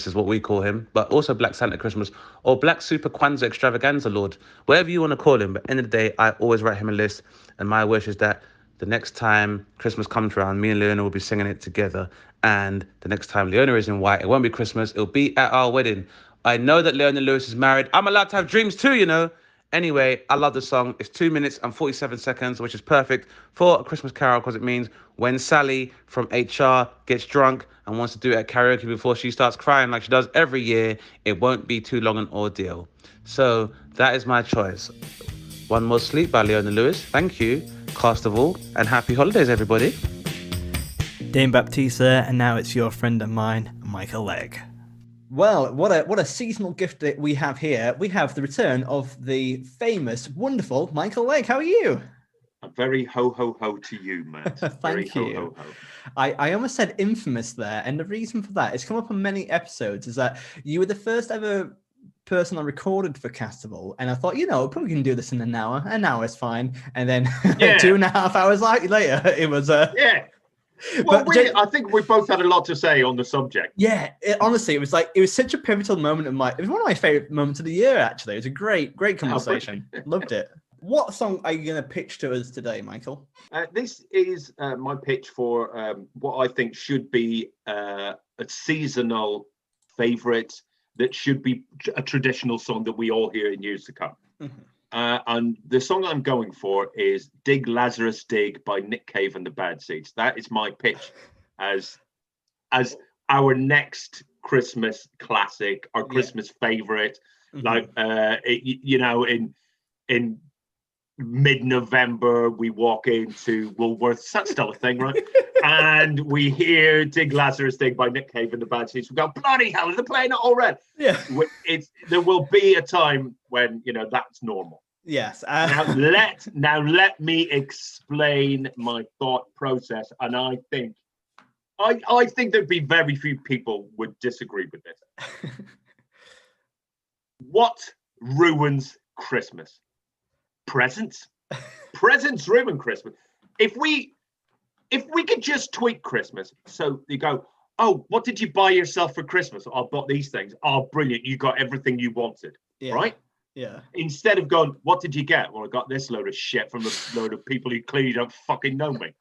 Speaker 10: is what we call him, but also Black Santa Christmas, or Black Super Kwanzaa Extravaganza Lord, whatever you want to call him. But at the end of the day, I always write him a list, and my wish is that the next time Christmas comes around, me and Leona will be singing it together, and the next time Leona is in white, it won't be Christmas, it'll be at our wedding. I know that Leona Lewis is married. I'm allowed to have dreams too, you know. Anyway, I love the song. It's 2 minutes and 47 seconds, which is perfect for a Christmas carol because it means when Sally from HR gets drunk and wants to do it at karaoke before she starts crying like she does every year, it won't be too long an ordeal. So that is my choice. One More Sleep by Leona Lewis. Thank you, Castival, and happy holidays, everybody.
Speaker 1: Dame Baptiste there, and now it's your friend of mine, Michael Legge. Well, what a seasonal gift that we have here. We have the return of the famous, wonderful Michael Legge. How are you?
Speaker 11: A very ho ho ho to you, Matt.
Speaker 1: Thank you.
Speaker 11: Ho, ho, ho.
Speaker 1: I almost said infamous there, and the reason for that, it's come up on many episodes, is that you were the first ever person I recorded for Castival, and I thought, probably can do this in an hour. An hour is fine. And then 2.5 hours later, it was
Speaker 11: yeah. Well, I think we both had a lot to say on the subject.
Speaker 1: Yeah, honestly, it was such a pivotal moment it was one of my favorite moments of the year, actually. It was a great conversation. Loved it. What song are you going to pitch to us today, Michael?
Speaker 11: This is my pitch for what I think should be a seasonal favourite that should be a traditional song that we all hear in years to come. Mm-hmm. And the song I'm going for is Dig Lazarus Dig by Nick Cave and the Bad Seeds. That is my pitch as our next Christmas classic, our Christmas favorite. Mm-hmm. Like, in mid-November, we walk into Woolworths. That's still a thing, right? And we hear Dig Lazarus Dig by Nick Cave and the Bad Seeds. We go, bloody hell, they're playing it already. Yeah. There will be a time when, that's normal.
Speaker 1: Yes.
Speaker 11: Now let me explain my thought process. And I think there'd be very few people would disagree with this. What ruins Christmas? Presents. Presents ruin Christmas. If we if we could just tweak Christmas, so you go, oh, what did you buy yourself for Christmas? Oh, I bought these things. Oh, brilliant. You got everything you wanted, right?
Speaker 1: Yeah.
Speaker 11: Instead of going, what did you get? Well, I got this load of shit from a load of people who clearly don't fucking know me.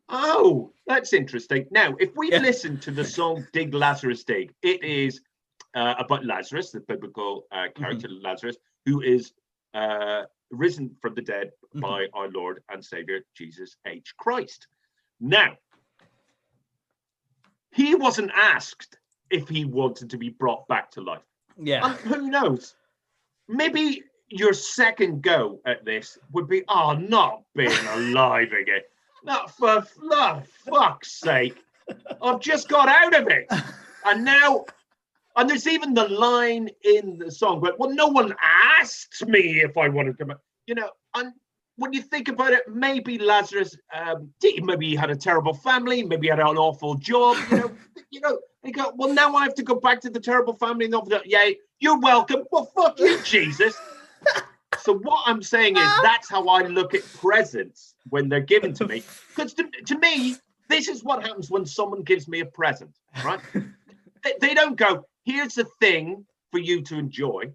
Speaker 11: Oh, that's interesting. Now, if we listen to the song Dig Lazarus Dig, it is about Lazarus, the biblical character Lazarus, who is risen from the dead by our Lord and Savior, Jesus H. Christ. Now, he wasn't asked if he wanted to be brought back to life.
Speaker 1: Yeah.
Speaker 11: And who knows? Maybe your second go at this would be, oh, not being alive again. Not for fuck's sake. I've just got out of it. And now, and there's even the line in the song, but well, no one asked me if I wanted to come back. You know, and when you think about it, maybe Lazarus, maybe he had a terrible family, maybe he had an awful job, you know, they go, well, now I have to go back to the terrible family and all that. Yeah, you're welcome. Well, fuck you, Jesus. So what I'm saying is that's how I look at presents when they're given to me. Because to me, this is what happens when someone gives me a present, right? They don't go, here's a thing for you to enjoy.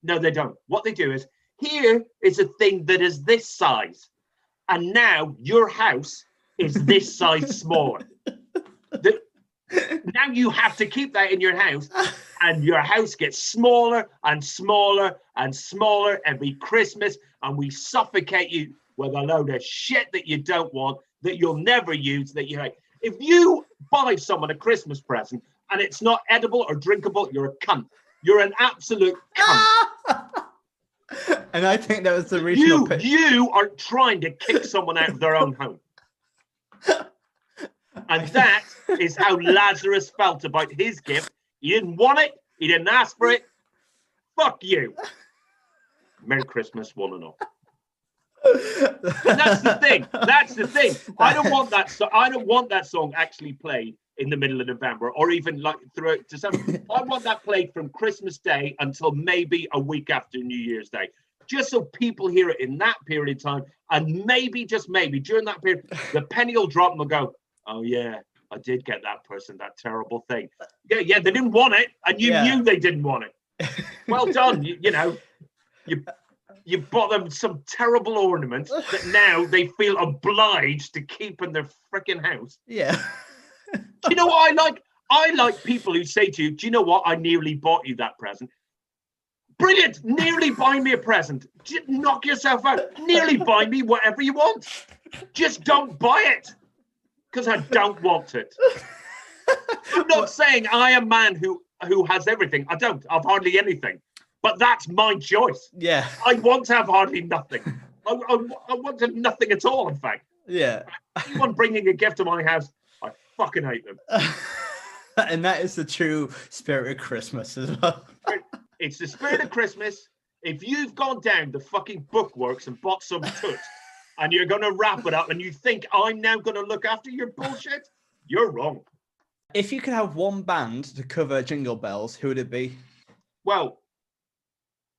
Speaker 11: No, they don't. What they do is, here is a thing that is this size. And now your house is this size smaller. Now you have to keep that in your house, and your house gets smaller and smaller and smaller every Christmas, and we suffocate you with a load of shit that you don't want, that you'll never use, that you hate. If you buy someone a Christmas present and it's not edible or drinkable, you're a cunt. You're an absolute cunt.
Speaker 1: And I think that was the original pitch.
Speaker 11: You are trying to kick someone out of their own home. And that is how Lazarus felt about his gift. He didn't want it. He didn't ask for it. Fuck you. Merry Christmas, one and all. And that's the thing. That's the thing. I don't want that. I don't want that song actually played in the middle of November or even like throughout December. I want that played from Christmas Day until maybe a week after New Year's Day, just so people hear it in that period of time. And maybe, just maybe, during that period, the penny will drop and they'll go, oh yeah, I did get that person that terrible thing. Yeah, they didn't want it, and you knew they didn't want it. Well done. You bought them some terrible ornaments that now they feel obliged to keep in their freaking house.
Speaker 1: Yeah.
Speaker 11: Do you know what I like? I like people who say to you, do you know what? I nearly bought you that present. Brilliant. Nearly buy me a present. Just knock yourself out. Nearly buy me whatever you want. Just don't buy it. Because I don't want it. I'm not saying I am a man who has everything. I don't. I've hardly anything. But that's my choice.
Speaker 1: Yeah.
Speaker 11: I want to have hardly nothing. I want to have nothing at all, in fact.
Speaker 1: Yeah.
Speaker 11: Anyone bringing a gift to my house, I fucking hate them.
Speaker 1: And that is the true spirit of Christmas as well.
Speaker 11: It's the spirit of Christmas. If you've gone down the fucking bookworks and bought some toot, and you're going to wrap it up and you think I'm now going to look after your bullshit, you're wrong.
Speaker 1: If you could have one band to cover Jingle Bells, who would it be?
Speaker 11: Well,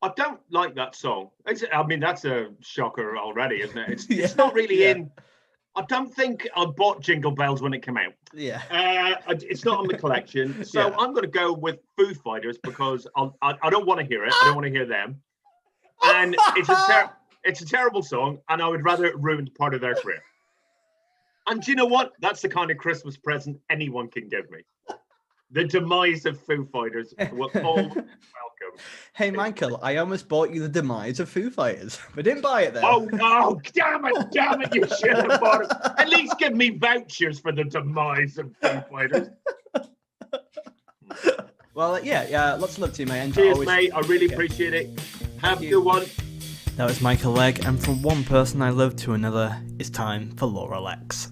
Speaker 11: I don't like that song. I mean, that's a shocker already, isn't it? It's not really in. I don't think I bought Jingle Bells when it came out.
Speaker 1: Yeah.
Speaker 11: It's not on the collection. So I'm going to go with Foo Fighters because I don't want to hear it. I don't want to hear them. And it's a terrible song, and I would rather it ruined part of their career. And do you know what? That's the kind of Christmas present anyone can give me. The demise of Foo Fighters will all welcome.
Speaker 1: Hey, Michael, I almost bought you the demise of Foo Fighters, but didn't buy it, though.
Speaker 11: Oh, no, damn it, you should have bought it. At least give me vouchers for the demise of Foo Fighters.
Speaker 1: Well, yeah, lots of love to you, mate.
Speaker 11: Cheers, mate. I really appreciate it. Have a good one.
Speaker 1: That was Michael Legge, and from one person I love to another, it's time for Laura Lexx.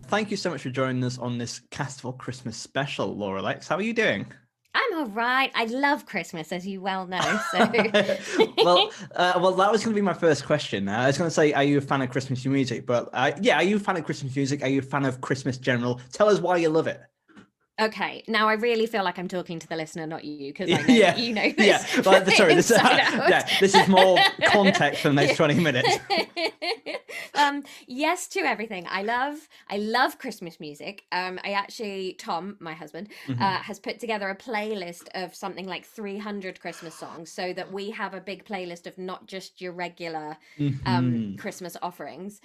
Speaker 1: Thank you so much for joining us on this Castival Christmas special, Laura Lexx. How are you doing?
Speaker 12: I'm all right. I love Christmas, as you well know. So,
Speaker 1: well, that was going to be my first question. I was going to say, are you a fan of Christmas music? But are you a fan of Christmas music? Are you a fan of Christmas general? Tell us why you love it.
Speaker 12: Okay, now I really feel like I'm talking to the listener, not you, because I know that you know this.
Speaker 1: Yeah, this is more context for the next 20 minutes.
Speaker 12: Yes to everything. I love Christmas music. Tom, my husband, has put together a playlist of something like 300 Christmas songs, so that we have a big playlist of not just your regular Christmas offerings.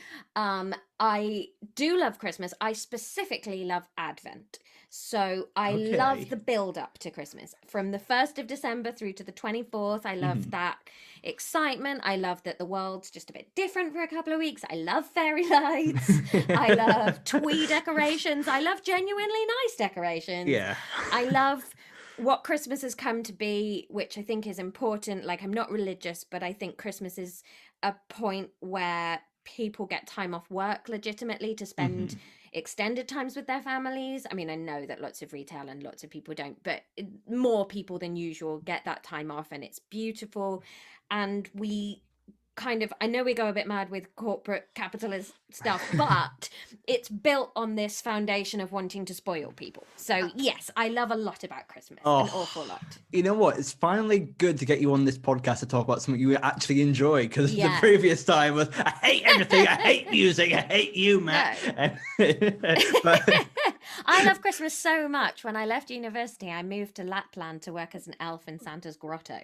Speaker 12: I do love Christmas. I specifically love Advent. So I love the build up to Christmas. From the 1st of December through to the 24th, I love that excitement. I love that the world's just a bit different for a couple of weeks. I love fairy lights. I love twee decorations. I love genuinely nice decorations.
Speaker 1: Yeah.
Speaker 12: I love what Christmas has come to be, which I think is important. Like, I'm not religious, but I think Christmas is a point where people get time off work legitimately to spend extended times with their families. I mean, I know that lots of retail and lots of people don't, but more people than usual get that time off, and it's beautiful. And we kind of, I know we go a bit mad with corporate capitalist stuff, but it's built on this foundation of wanting to spoil people. So yes, I love a lot about Christmas, an awful lot.
Speaker 1: You know what? It's finally good to get you on this podcast to talk about something you actually enjoy, because the previous time was, I hate everything, I hate music, I hate you, Matt. No. But...
Speaker 12: I love Christmas so much. When I left university, I moved to Lapland to work as an elf in Santa's grotto.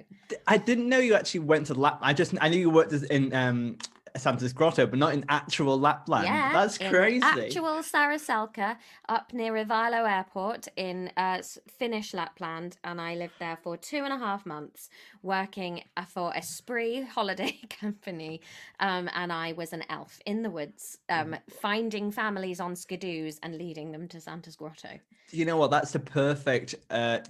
Speaker 1: I didn't know you actually went to Lapland. I knew you worked in Santa's grotto, but not in actual Lapland.
Speaker 12: Yeah,
Speaker 1: that's crazy.
Speaker 12: Actual Saraselka, up near Ivalo Airport in Finnish Lapland, and I lived there for 2.5 months working for a spree holiday company, and I was an elf in the woods, finding families on skidoos and leading them to Santa's grotto.
Speaker 1: You know what? That's the perfect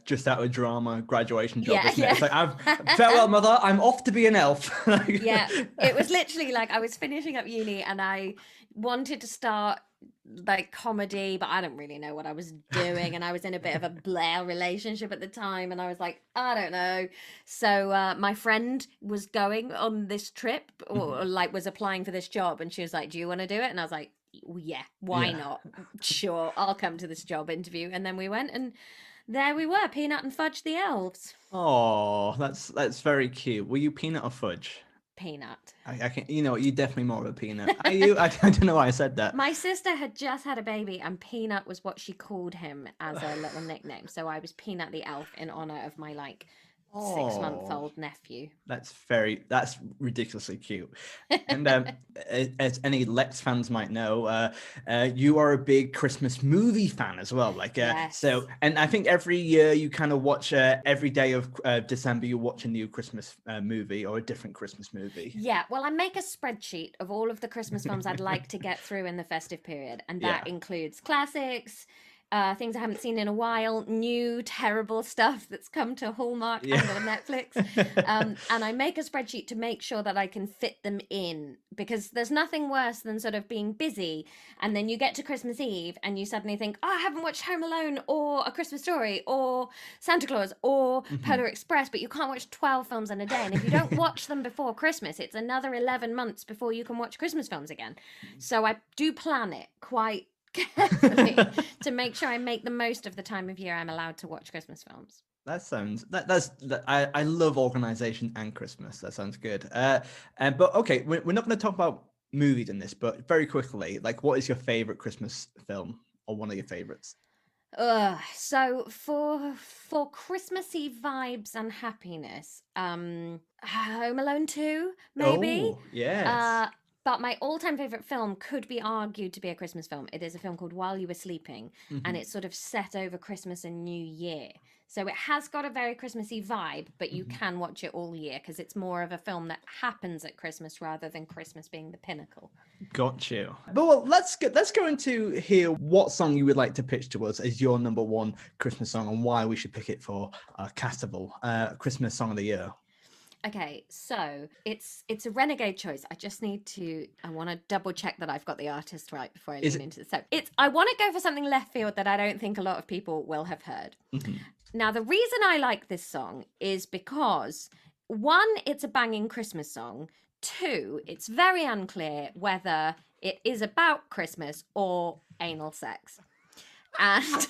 Speaker 1: just out of drama graduation job, isn't it? It's like, farewell, mother, I'm off to be an elf.
Speaker 12: Yeah, it was literally like I was finishing up uni and I wanted to start like comedy, but I don't really know what I was doing, and I was in a bit of a Blair relationship at the time, and I was like, I don't know. So my friend was going on this trip, or like was applying for this job, and she was like, do you want to do it? And I was like, yeah, why not? Sure, I'll come to this job interview. And then we went, and there we were, Peanut and Fudge the elves.
Speaker 1: Oh, that's very cute. Were you Peanut or Fudge?
Speaker 12: Peanut.
Speaker 1: I can, you know, you're definitely more of a Peanut. Are you? I don't know why I said that.
Speaker 12: My sister had just had a baby, and Peanut was what she called him as a little nickname. So I was Peanut the elf in honor of my 6-month-old nephew. That's
Speaker 1: ridiculously cute. And as any Lex fans might know, you are a big Christmas movie fan as well.
Speaker 12: Yes.
Speaker 1: So, and I think every year you kind of watch every day of December, you watch a new Christmas movie or a different Christmas movie.
Speaker 12: Yeah, well, I make a spreadsheet of all of the Christmas films I'd like to get through in the festive period, and that includes classics, things I haven't seen in a while, new terrible stuff that's come to Hallmark and on Netflix. And I make a spreadsheet to make sure that I can fit them in, because there's nothing worse than sort of being busy and then you get to Christmas Eve and you suddenly think, oh, I haven't watched Home Alone or A Christmas Story or Santa Claus or Polar Express, but you can't watch 12 films in a day. And if you don't watch them before Christmas, it's another 11 months before you can watch Christmas films again. So I do plan it quite carefully to make sure I make the most of the time of year I'm allowed to watch Christmas films.
Speaker 1: I love organization and Christmas. That sounds good. But okay, we're not going to talk about movies in this, but very quickly, like, what is your favorite Christmas film, or one of your favorites?
Speaker 12: So for Christmassy vibes and happiness, Home Alone 2, maybe.
Speaker 1: Oh, yes.
Speaker 12: But my all-time favorite film could be argued to be a Christmas film. It is a film called While You Were Sleeping, and it's sort of set over Christmas and New Year. So it has got a very Christmassy vibe, but you can watch it all year, because it's more of a film that happens at Christmas rather than Christmas being the pinnacle.
Speaker 1: Got you. But well, let's go into hear what song you would like to pitch to us as your number one Christmas song, and why we should pick it for Castival, Christmas Song of the Year.
Speaker 12: Okay, so it's a renegade choice. I want to double check that I've got the artist right before I lean into it. So I want to go for something left field that I don't think a lot of people will have heard. Now, the reason I like this song is because, one, it's a banging Christmas song. Two, it's very unclear whether it is about Christmas or anal sex. And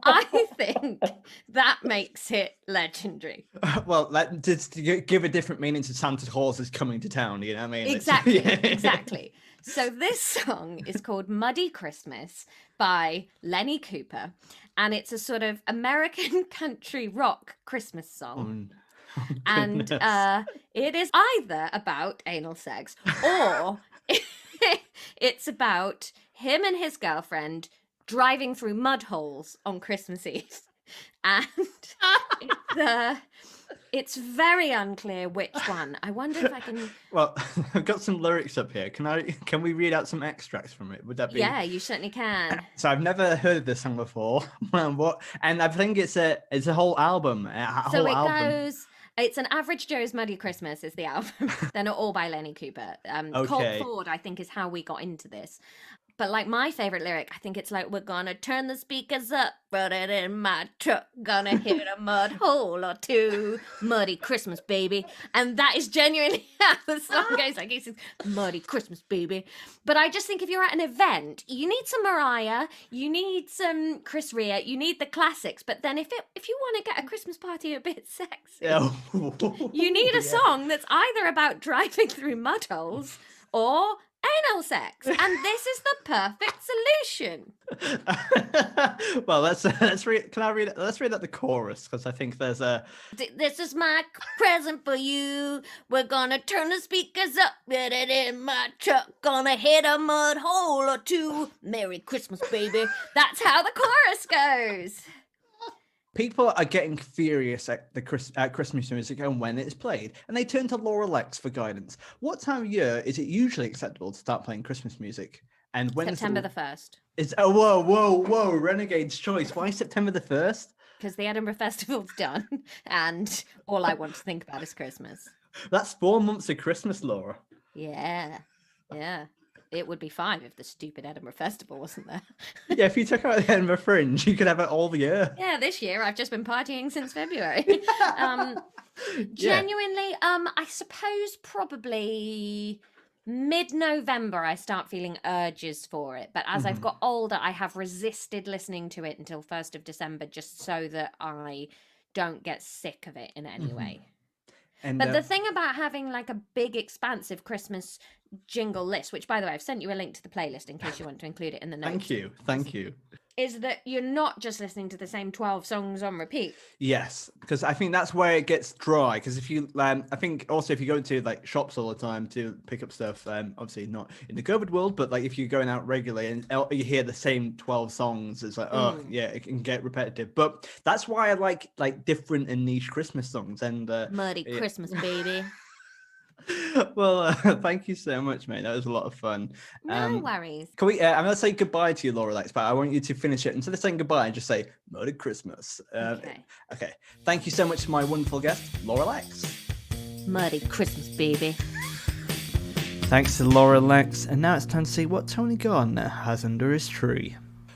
Speaker 12: I think that makes it legendary.
Speaker 1: Well, just to give a different meaning to Santa Claus is coming to town, you know what I mean?
Speaker 12: Exactly, exactly. So this song is called Muddy Christmas by Lenny Cooper, and it's a sort of American country rock Christmas song. And it is either about anal sex or it's about him and his girlfriend driving through mud holes on Christmas Eve. And it's very unclear which one. I wonder if I can...
Speaker 1: Well, I've got some lyrics up here. Can we read out some extracts from it? Would that be...
Speaker 12: Yeah, you certainly can.
Speaker 1: So I've never heard of this song before. And I think it's a whole album.
Speaker 12: Goes... It's an Average Joe's Muddy Christmas is the album. They're not all by Lenny Cooper. Colt Ford, I think, is how we got into this. But like my favorite lyric, I think it's like, we're gonna turn the speakers up, put it in my truck, gonna hit a mud hole or two, muddy Christmas, baby. And that is genuinely how the song goes. Like, he says, muddy Christmas, baby. But I just think if you're at an event, you need some Mariah, you need some Chris Rea, you need the classics. But then if you want to get a Christmas party a bit sexy, you need a song that's either about driving through mud holes or anal sex, and this is the perfect solution.
Speaker 1: Well, let's read. Can I read it? Let's read out the chorus, because I think there's a.
Speaker 12: This is my present for you. We're gonna turn the speakers up, get it in my truck, gonna hit a mud hole or two. Merry Christmas, baby. That's how the chorus goes.
Speaker 1: People are getting furious at Christmas music and when it's played, and they turn to Laura Lexx for guidance. What time of year is it usually acceptable to start playing Christmas music? And when
Speaker 12: September the 1st.
Speaker 1: Whoa, Renegade's choice. Why September the 1st?
Speaker 12: Because the Edinburgh Festival's done, and all I want to think about is Christmas.
Speaker 1: That's 4 months of Christmas, Laura.
Speaker 12: Yeah. It would be 5 if the stupid Edinburgh Festival wasn't there.
Speaker 1: Yeah, if you took out the Edinburgh Fringe, you could have it all year.
Speaker 12: Yeah, this year I've just been partying since February. Genuinely, I suppose probably mid-November I start feeling urges for it. But as I've got older, I have resisted listening to it until 1st of December just so that I don't get sick of it in any way. But the thing about having like a big expansive Christmas jingle list, which by the way, I've sent you a link to the playlist in case you want to include it in the notes.
Speaker 1: Thank you.
Speaker 12: Is that you're not just listening to the same 12 songs on repeat.
Speaker 1: Yes, because I think that's where it gets dry. Because if you, I think also if you go into like shops all the time to pick up stuff, obviously not in the COVID world, but like if you're going out regularly and you hear the same 12 songs, it's like, oh yeah, it can get repetitive. But that's why I like different and niche Christmas songs. And
Speaker 12: Muddy Christmas, baby.
Speaker 1: Well, thank you so much, mate. That was a lot of fun.
Speaker 12: No worries.
Speaker 1: Can we? I'm going to say goodbye to you, Laura Lexx, but I want you to finish it. Instead of saying goodbye, and just say Merry Christmas. Okay. Thank you so much to my wonderful guest, Laura Lexx.
Speaker 12: Merry Christmas, baby.
Speaker 1: Thanks to Laura Lexx, and now it's time to see what Tony Gardner has under his tree.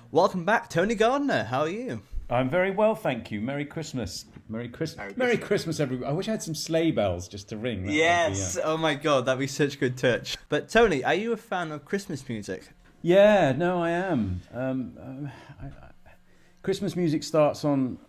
Speaker 1: Welcome back, Tony Gardner. How are you?
Speaker 13: I'm very well, thank you. Merry Christmas. Merry Christmas, everybody. I wish I had some sleigh bells just to ring.
Speaker 1: Yes. Oh my God, that'd be such a good touch. But Tony, are you a fan of Christmas music?
Speaker 13: Yeah, no, I am. Christmas music starts on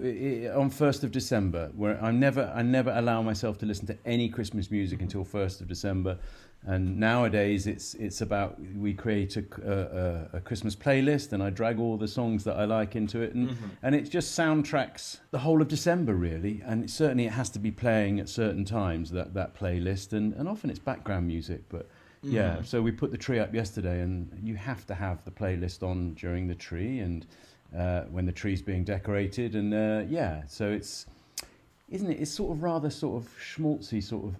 Speaker 13: 1st of December, where I never allow myself to listen to any Christmas music until 1st of December. And nowadays it's about, we create a Christmas playlist and I drag all the songs that I like into it, and it just soundtracks the whole of December really, and certainly it has to be playing at certain times, that playlist, and often it's background music, but yeah, so we put the tree up yesterday and you have to have the playlist on during the tree and when the tree's being decorated, and so it's sort of rather sort of schmaltzy, sort of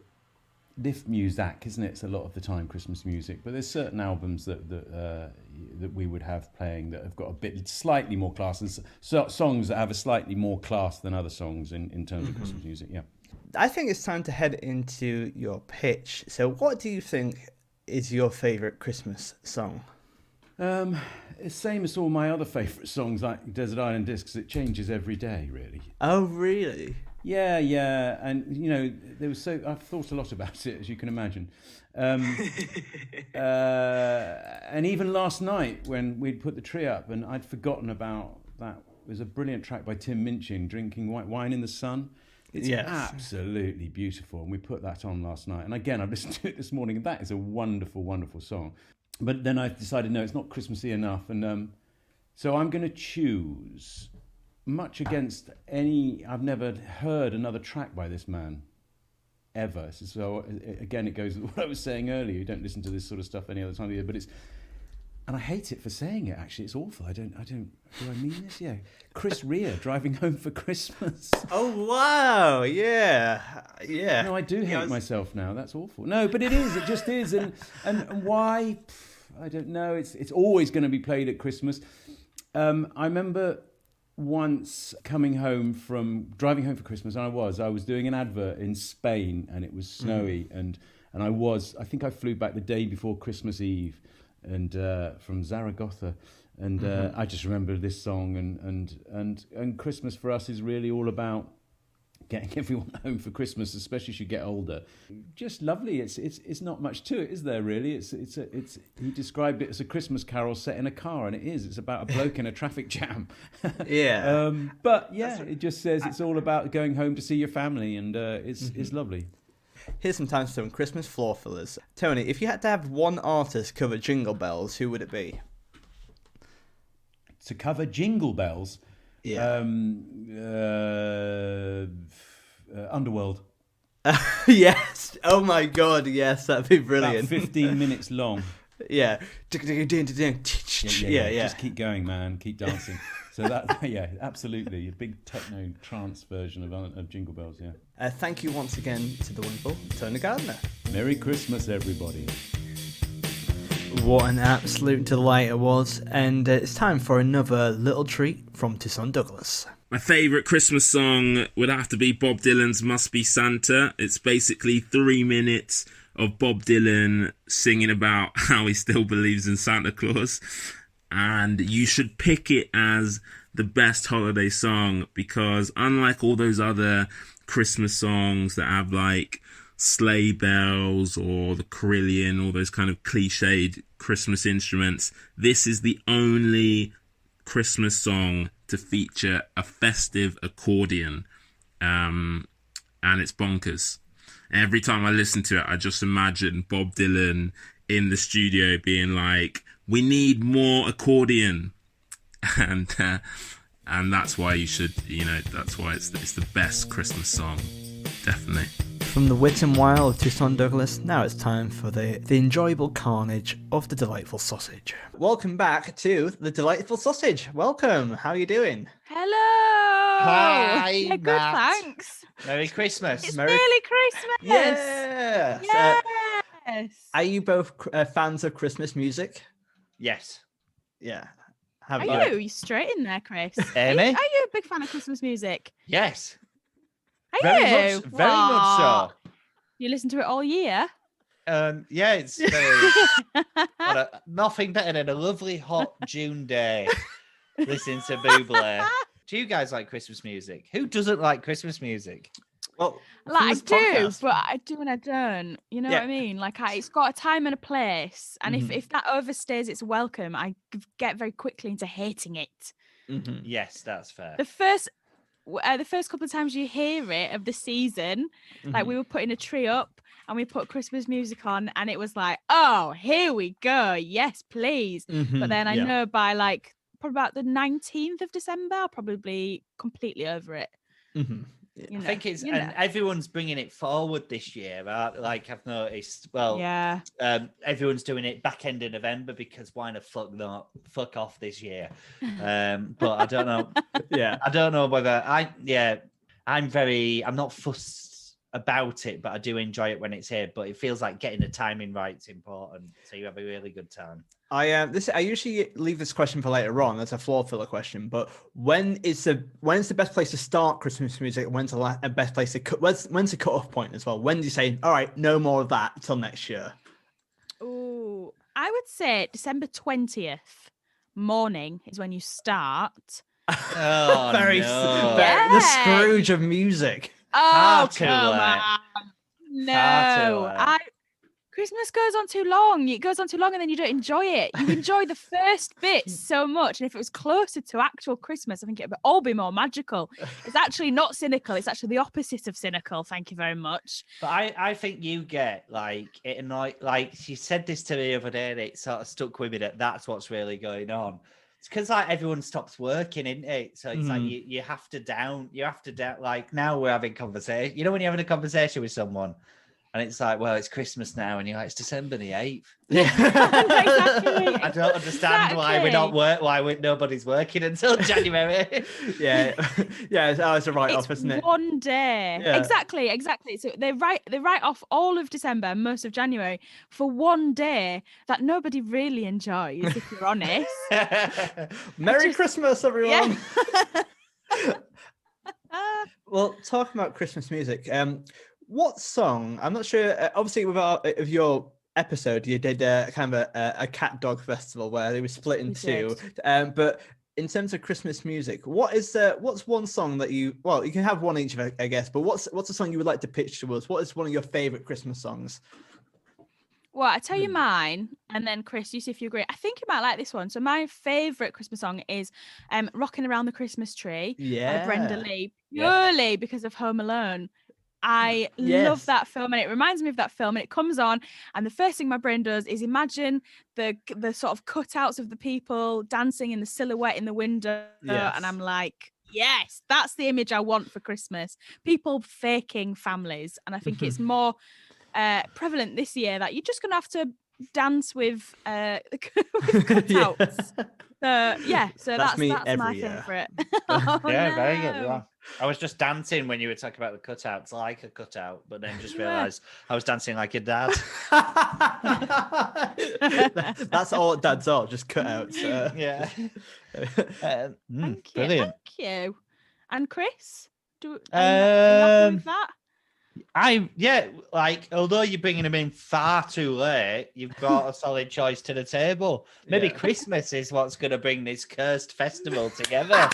Speaker 13: lift music, isn't it? It's a lot of the time Christmas music, but there's certain albums that we would have playing that have got a bit slightly more class, and songs that have a slightly more class than other songs in terms of Christmas music. Yeah,
Speaker 1: I think it's time to head into your pitch. So, what do you think is your favourite Christmas song?
Speaker 13: It's same as all my other favourite songs, like Desert Island Discs. It changes every day, really.
Speaker 1: Oh, really?
Speaker 13: Yeah, and there was I've thought a lot about it, as you can imagine, and even last night when we'd put the tree up, and I'd forgotten about that. It was a brilliant track by Tim Minchin, "Drinking White Wine in the Sun." It's absolutely beautiful, and we put that on last night. And again, I've listened to it this morning, and that is a wonderful, wonderful song. But then I decided, no, it's not Christmassy enough, and so I'm going to choose, much against I've never heard another track by this man, ever. So again, it goes with what I was saying earlier. You don't listen to this sort of stuff any other time of year, but and I hate it for saying it, actually. It's awful. Do I mean this? Yeah. Chris Rea, "Driving Home for Christmas."
Speaker 1: Oh, wow. Yeah.
Speaker 13: No, I do hate myself now. That's awful. No, but it is. It just is. And why? I don't know. It's always going to be played at Christmas. I remember once driving home for Christmas, and I was doing an advert in Spain, and it was snowy, and I think I flew back the day before Christmas Eve, and from Zaragoza, and I just remember this song, and Christmas for us is really all about getting everyone home for Christmas, especially as you get older. Just lovely. It's not much to it, is there? Really, he described it as a Christmas carol set in a car, and it is. It's about a bloke in a traffic jam.
Speaker 1: Yeah.
Speaker 13: But yeah, it just says it's all about going home to see your family, and it's lovely.
Speaker 1: Here's some time for some Christmas floor fillers. Tony, if you had to have one artist cover Jingle Bells, who would it be?
Speaker 13: To cover Jingle Bells?
Speaker 1: Yeah.
Speaker 13: Underworld.
Speaker 1: Yes. Oh my God, yes, that'd be brilliant.
Speaker 13: About 15 minutes long.
Speaker 1: Yeah.
Speaker 13: Yeah. Just keep going, man. Keep dancing. So that, absolutely. A big techno trance version of Jingle Bells, yeah.
Speaker 1: Thank you once again to the wonderful Tony Gardner.
Speaker 13: Merry Christmas, everybody.
Speaker 1: What an absolute delight it was. And it's time for another little treat from Toussaint Douglas.
Speaker 14: My favourite Christmas song would have to be Bob Dylan's "Must Be Santa." It's basically 3 minutes of Bob Dylan singing about how he still believes in Santa Claus. And you should pick it as the best holiday song, because unlike all those other Christmas songs that have like sleigh bells or the carillon, all those kind of cliched Christmas instruments, this is the only Christmas song to feature a festive accordion, and it's bonkers. Every time I listen to it, I just imagine Bob Dylan in the studio being like, "We need more accordion," and that's why you should, that's why it's the best Christmas song, definitely.
Speaker 1: From the wit and wile of Toussaint Douglas, now it's time for the enjoyable carnage of the delightful sausage. Welcome back to the delightful sausage. Welcome. How are you doing?
Speaker 15: Hello.
Speaker 16: Hi,
Speaker 15: Yeah, good,
Speaker 16: Matt.
Speaker 15: thanks.
Speaker 16: Merry Christmas.
Speaker 15: It's nearly Christmas.
Speaker 1: Yes.
Speaker 15: Yes.
Speaker 1: Are you both fans of Christmas music?
Speaker 16: Yes.
Speaker 1: Yeah.
Speaker 15: Are you? You're straight in there, Chris.
Speaker 16: Amy?
Speaker 15: Are you a big fan of Christmas music?
Speaker 16: Yes.
Speaker 15: Are you?
Speaker 16: Very much so.
Speaker 15: You listen to it all year?
Speaker 16: Yeah, it's very, nothing better than a lovely hot June day listening to Bublé. Do you guys like Christmas music? Who doesn't like Christmas music?
Speaker 1: Well,
Speaker 15: I do, but I do and I don't. You know what I mean? Like, it's got a time and a place, and if that overstays its welcome, I get very quickly into hating it.
Speaker 16: Mm-hmm. Yes, that's fair.
Speaker 15: The first couple of times you hear it of the season, like we were putting a tree up and we put Christmas music on, and it was like, oh, here we go, yes, please. But then I know by like probably about the 19th of December, I'll probably be completely over it.
Speaker 16: I think it's and everyone's bringing it forward this year. Like I've noticed. Well, everyone's doing it back end of November because why the fuck off this year? But I don't know. I don't know whether I'm not fussed about it, but I do enjoy it when it's here. But it feels like getting the timing right is important, so you have a really good time.
Speaker 1: I usually leave this question for later on. That's a floor filler question. But when's the best place to start Christmas music? When's the best place to when's the cut-off point as well? When do you say, all right, no more of that till next year?
Speaker 15: Oh, I would say December 20th morning is when you start.
Speaker 16: Oh,
Speaker 1: very,
Speaker 16: no.
Speaker 1: the Scrooge of music.
Speaker 15: Oh,
Speaker 16: too
Speaker 15: come
Speaker 16: late.
Speaker 15: on.
Speaker 16: Far too
Speaker 15: No.
Speaker 16: late.
Speaker 15: Christmas goes on too long. It goes on too long and then you don't enjoy it. You enjoy the first bit so much. And if it was closer to actual Christmas, I think it would all be more magical. It's actually not cynical. It's actually the opposite of cynical. Thank you very much.
Speaker 16: But I think you get like it annoyed. Like she said this to me the other day, and it sort of stuck with me that that's what's really going on. It's because like everyone stops working, isn't it? So it's like you have to down. Like now we're having conversation. You know when you're having a conversation with someone, and it's like, well, it's Christmas now, and you're like, it's December the 8th.
Speaker 1: Yeah.
Speaker 15: Exactly.
Speaker 16: I don't understand why we're not nobody's working until January.
Speaker 1: Yeah, it's a write-off,
Speaker 15: It's
Speaker 1: isn't it?
Speaker 15: one day.
Speaker 1: Yeah.
Speaker 15: Exactly. So they write off all of December and most of January for one day that nobody really enjoys, if you're honest.
Speaker 1: Merry Christmas, everyone.
Speaker 15: Yeah.
Speaker 1: Well, talking about Christmas music, what song? I'm not sure. Obviously, with your episode, you did kind of a cat dog festival where they were split in two. But in terms of Christmas music, what's one song that you can have one each, I guess. But what's a song you would like to pitch to us? What is one of your favorite Christmas songs?
Speaker 15: Well, I tell you mine, and then Chris, you see if you agree. I think you might like this one. So my favourite Christmas song is "Rocking Around the Christmas Tree" by Brenda Lee, purely because of Home Alone. I love that film, and it reminds me of that film. And it comes on, and the first thing my brain does is imagine the sort of cutouts of the people dancing in the silhouette in the window, and I'm like, yes, that's the image I want for Christmas. People faking families, and I think it's more prevalent this year that you're just going to have to dance with cutouts. So that's my favourite.
Speaker 16: Very good. Yeah. I was just dancing when you were talking about the cutouts, like a cutout, but then just realised I was dancing like your dad.
Speaker 1: That's all dads are, just cutouts.
Speaker 16: Yeah.
Speaker 15: Thank you. And Chris, are you happy with that?
Speaker 16: Although you're bringing them in far too late, you've got a solid choice to the table. Maybe Christmas is what's going to bring this cursed festival together.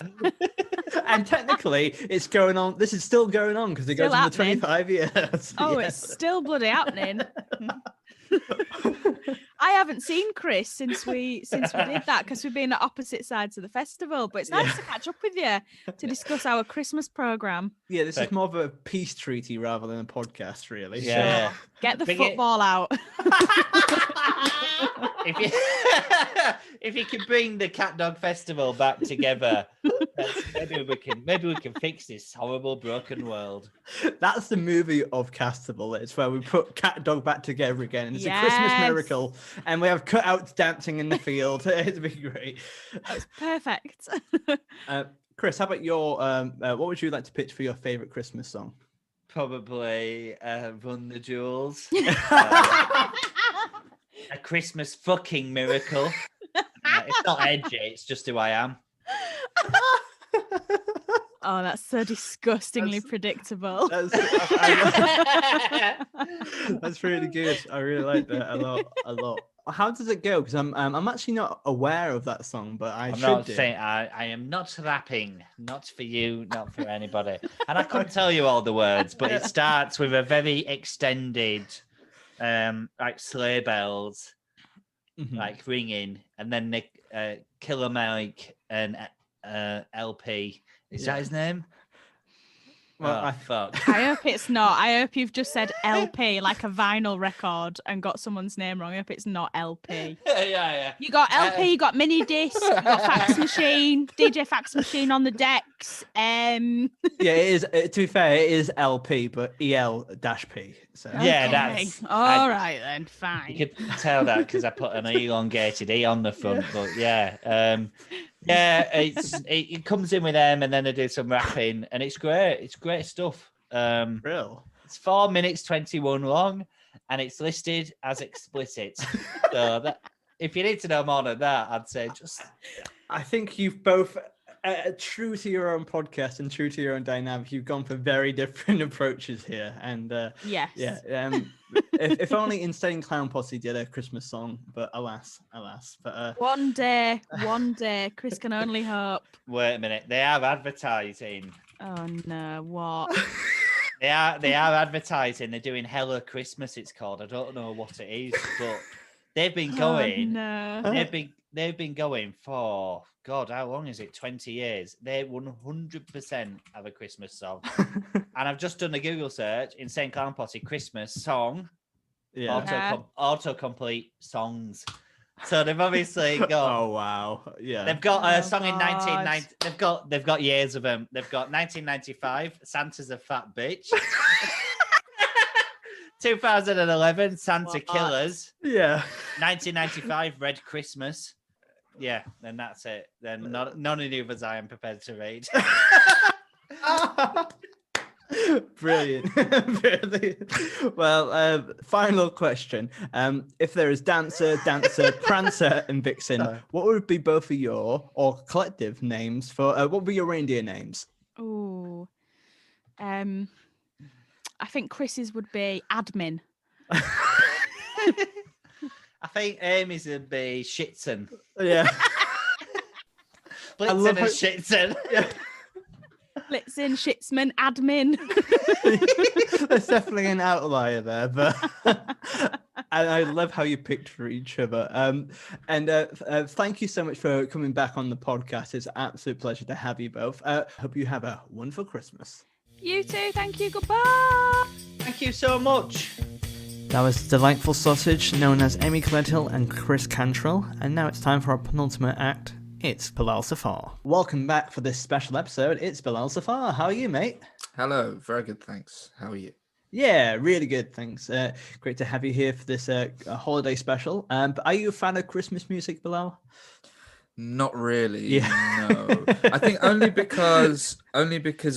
Speaker 1: And technically, it's going on. This is still going on because it goes on for 25 years.
Speaker 15: Oh, it's still bloody happening. I haven't seen Chris since we did that because we've been at opposite sides of the festival. But it's nice to catch up with you to discuss our Christmas programme.
Speaker 1: Yeah, this is more of a peace treaty rather than a podcast, really.
Speaker 16: Yeah.
Speaker 15: So, get the football out.
Speaker 16: If you can bring the Cat Dog Festival back together, maybe we can fix this horrible broken world.
Speaker 1: That's the movie of Castival. It's where we put Cat Dog back together again. And it's a Christmas miracle, and we have cutouts dancing in the field. It'd be great.
Speaker 15: That's perfect.
Speaker 1: Chris, how about your? What would you like to pitch for your favorite Christmas song?
Speaker 16: Probably "Run the Jewels." A Christmas fucking miracle. It's not edgy, it's just who I am.
Speaker 15: Oh, that's so disgustingly predictable.
Speaker 1: That's really good. I really like that a lot. How does it go? Because I'm actually not aware of that song, but I
Speaker 16: am not rapping, not for you, not for anybody. And I couldn't tell you all the words, but it starts with a very extended like sleigh bells like ringing, and then Nick Killer Mike and LP. Is that his name? Well, fuck.
Speaker 15: I hope it's not. I hope you've just said LP like a vinyl record and got someone's name wrong. I hope it's not LP.
Speaker 16: Yeah.
Speaker 15: You got LP, you got mini disc, you got fax machine, DJ fax machine on the decks.
Speaker 1: Yeah, it is. To be fair, it is LP, but EL-P. So
Speaker 16: yeah, that's
Speaker 15: all right then. Fine.
Speaker 16: You could tell that because I put an elongated E on the front, but yeah. Yeah, it comes in with them, and then they do some rapping, and it's great. It's great stuff.
Speaker 1: Real.
Speaker 16: It's 4 minutes 21 long, and it's listed as explicit. So that, if you need to know more than that, I'd say just.
Speaker 1: I think you've both, true to your own podcast and true to your own dynamic, you've gone for very different approaches here, and
Speaker 15: yes.
Speaker 1: yeah. if only Insane Clown Posse did a Christmas song, but alas. But
Speaker 15: one day, Chris can only hope.
Speaker 16: Wait a minute, they are advertising.
Speaker 15: Oh no, what?
Speaker 16: They are advertising. They're doing Hello Christmas. It's called. I don't know what it is, but they've been going.
Speaker 15: Oh, no.
Speaker 16: They've been going for God. How long is it? 20 years. They 100% have a Christmas song. And I've just done a Google search. Insane Clown Posse Christmas song.
Speaker 1: Yeah.
Speaker 16: Autocomplete songs. So they've obviously got.
Speaker 1: Oh wow! Yeah.
Speaker 16: They've got a song in 1990. They've got years of them. They've got 1995. Santa's a fat bitch. 2011. Santa Killers.
Speaker 1: Yeah.
Speaker 16: 1995. Red Christmas. Yeah, then that's it. Then none of the others I am prepared to read.
Speaker 1: Brilliant. Well, final question. If there is Dancer, Prancer, and Vixen, what would be both of your or collective names for? What would be your reindeer names?
Speaker 15: Oh, I think Chris's would be admin.
Speaker 16: I think Amy's would be Shitzen.
Speaker 1: Yeah.
Speaker 16: Blitzen and Shitzen.
Speaker 1: Yeah.
Speaker 15: Blitzen, Shitsman, admin.
Speaker 1: There's definitely an outlier there, but and I love how you picked for each other. Thank you so much for coming back on the podcast. It's an absolute pleasure to have you both. Hope you have a wonderful Christmas.
Speaker 15: You too. Thank you. Goodbye.
Speaker 16: Thank you so much.
Speaker 1: That was Delightful Sausage, known as Amy Gledhill and Chris Cantrell, and now it's time for our penultimate act. It's Palau Safar. Welcome back for this special episode. It's Palau Safar. How are you, mate?
Speaker 17: Hello. Very good, thanks. How are you?
Speaker 1: Yeah, really good, thanks. Great to have you here for this holiday special. But are you a fan of Christmas music, Bilal?
Speaker 17: Not really.
Speaker 1: Yeah.
Speaker 17: No. I think only because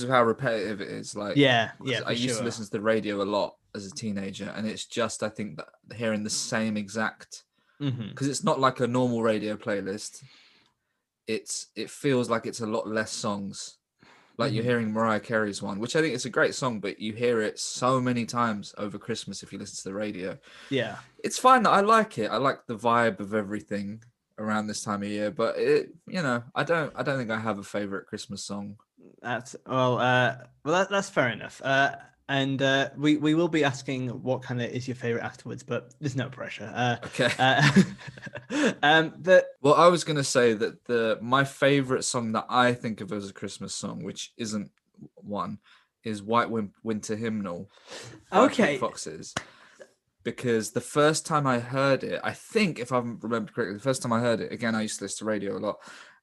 Speaker 17: of how repetitive it is. Like,
Speaker 1: yeah.
Speaker 17: I used to listen to the radio a lot as a teenager, and it's just, I think, that hearing the same exact, because it's not like a normal radio playlist. It feels like it's a lot less songs. Like you're hearing Mariah Carey's one, which I think is a great song, but you hear it so many times over Christmas if you listen to the radio.
Speaker 1: Yeah.
Speaker 17: It's fine. I like it. I like the vibe of everything around this time of year, but I don't think I have a favorite Christmas song.
Speaker 1: That's that's fair enough. And we will be asking what kind of is your favorite afterwards, but there's no pressure.
Speaker 17: Okay.
Speaker 1: Well,
Speaker 17: I was going to say that my favorite song that I think of as a Christmas song, which isn't one, is White Winter Hymnal.
Speaker 1: Okay.
Speaker 17: Foxes. Because the first time I heard it, I think, if I remember correctly, the first time I heard it, again, I used to listen to radio a lot,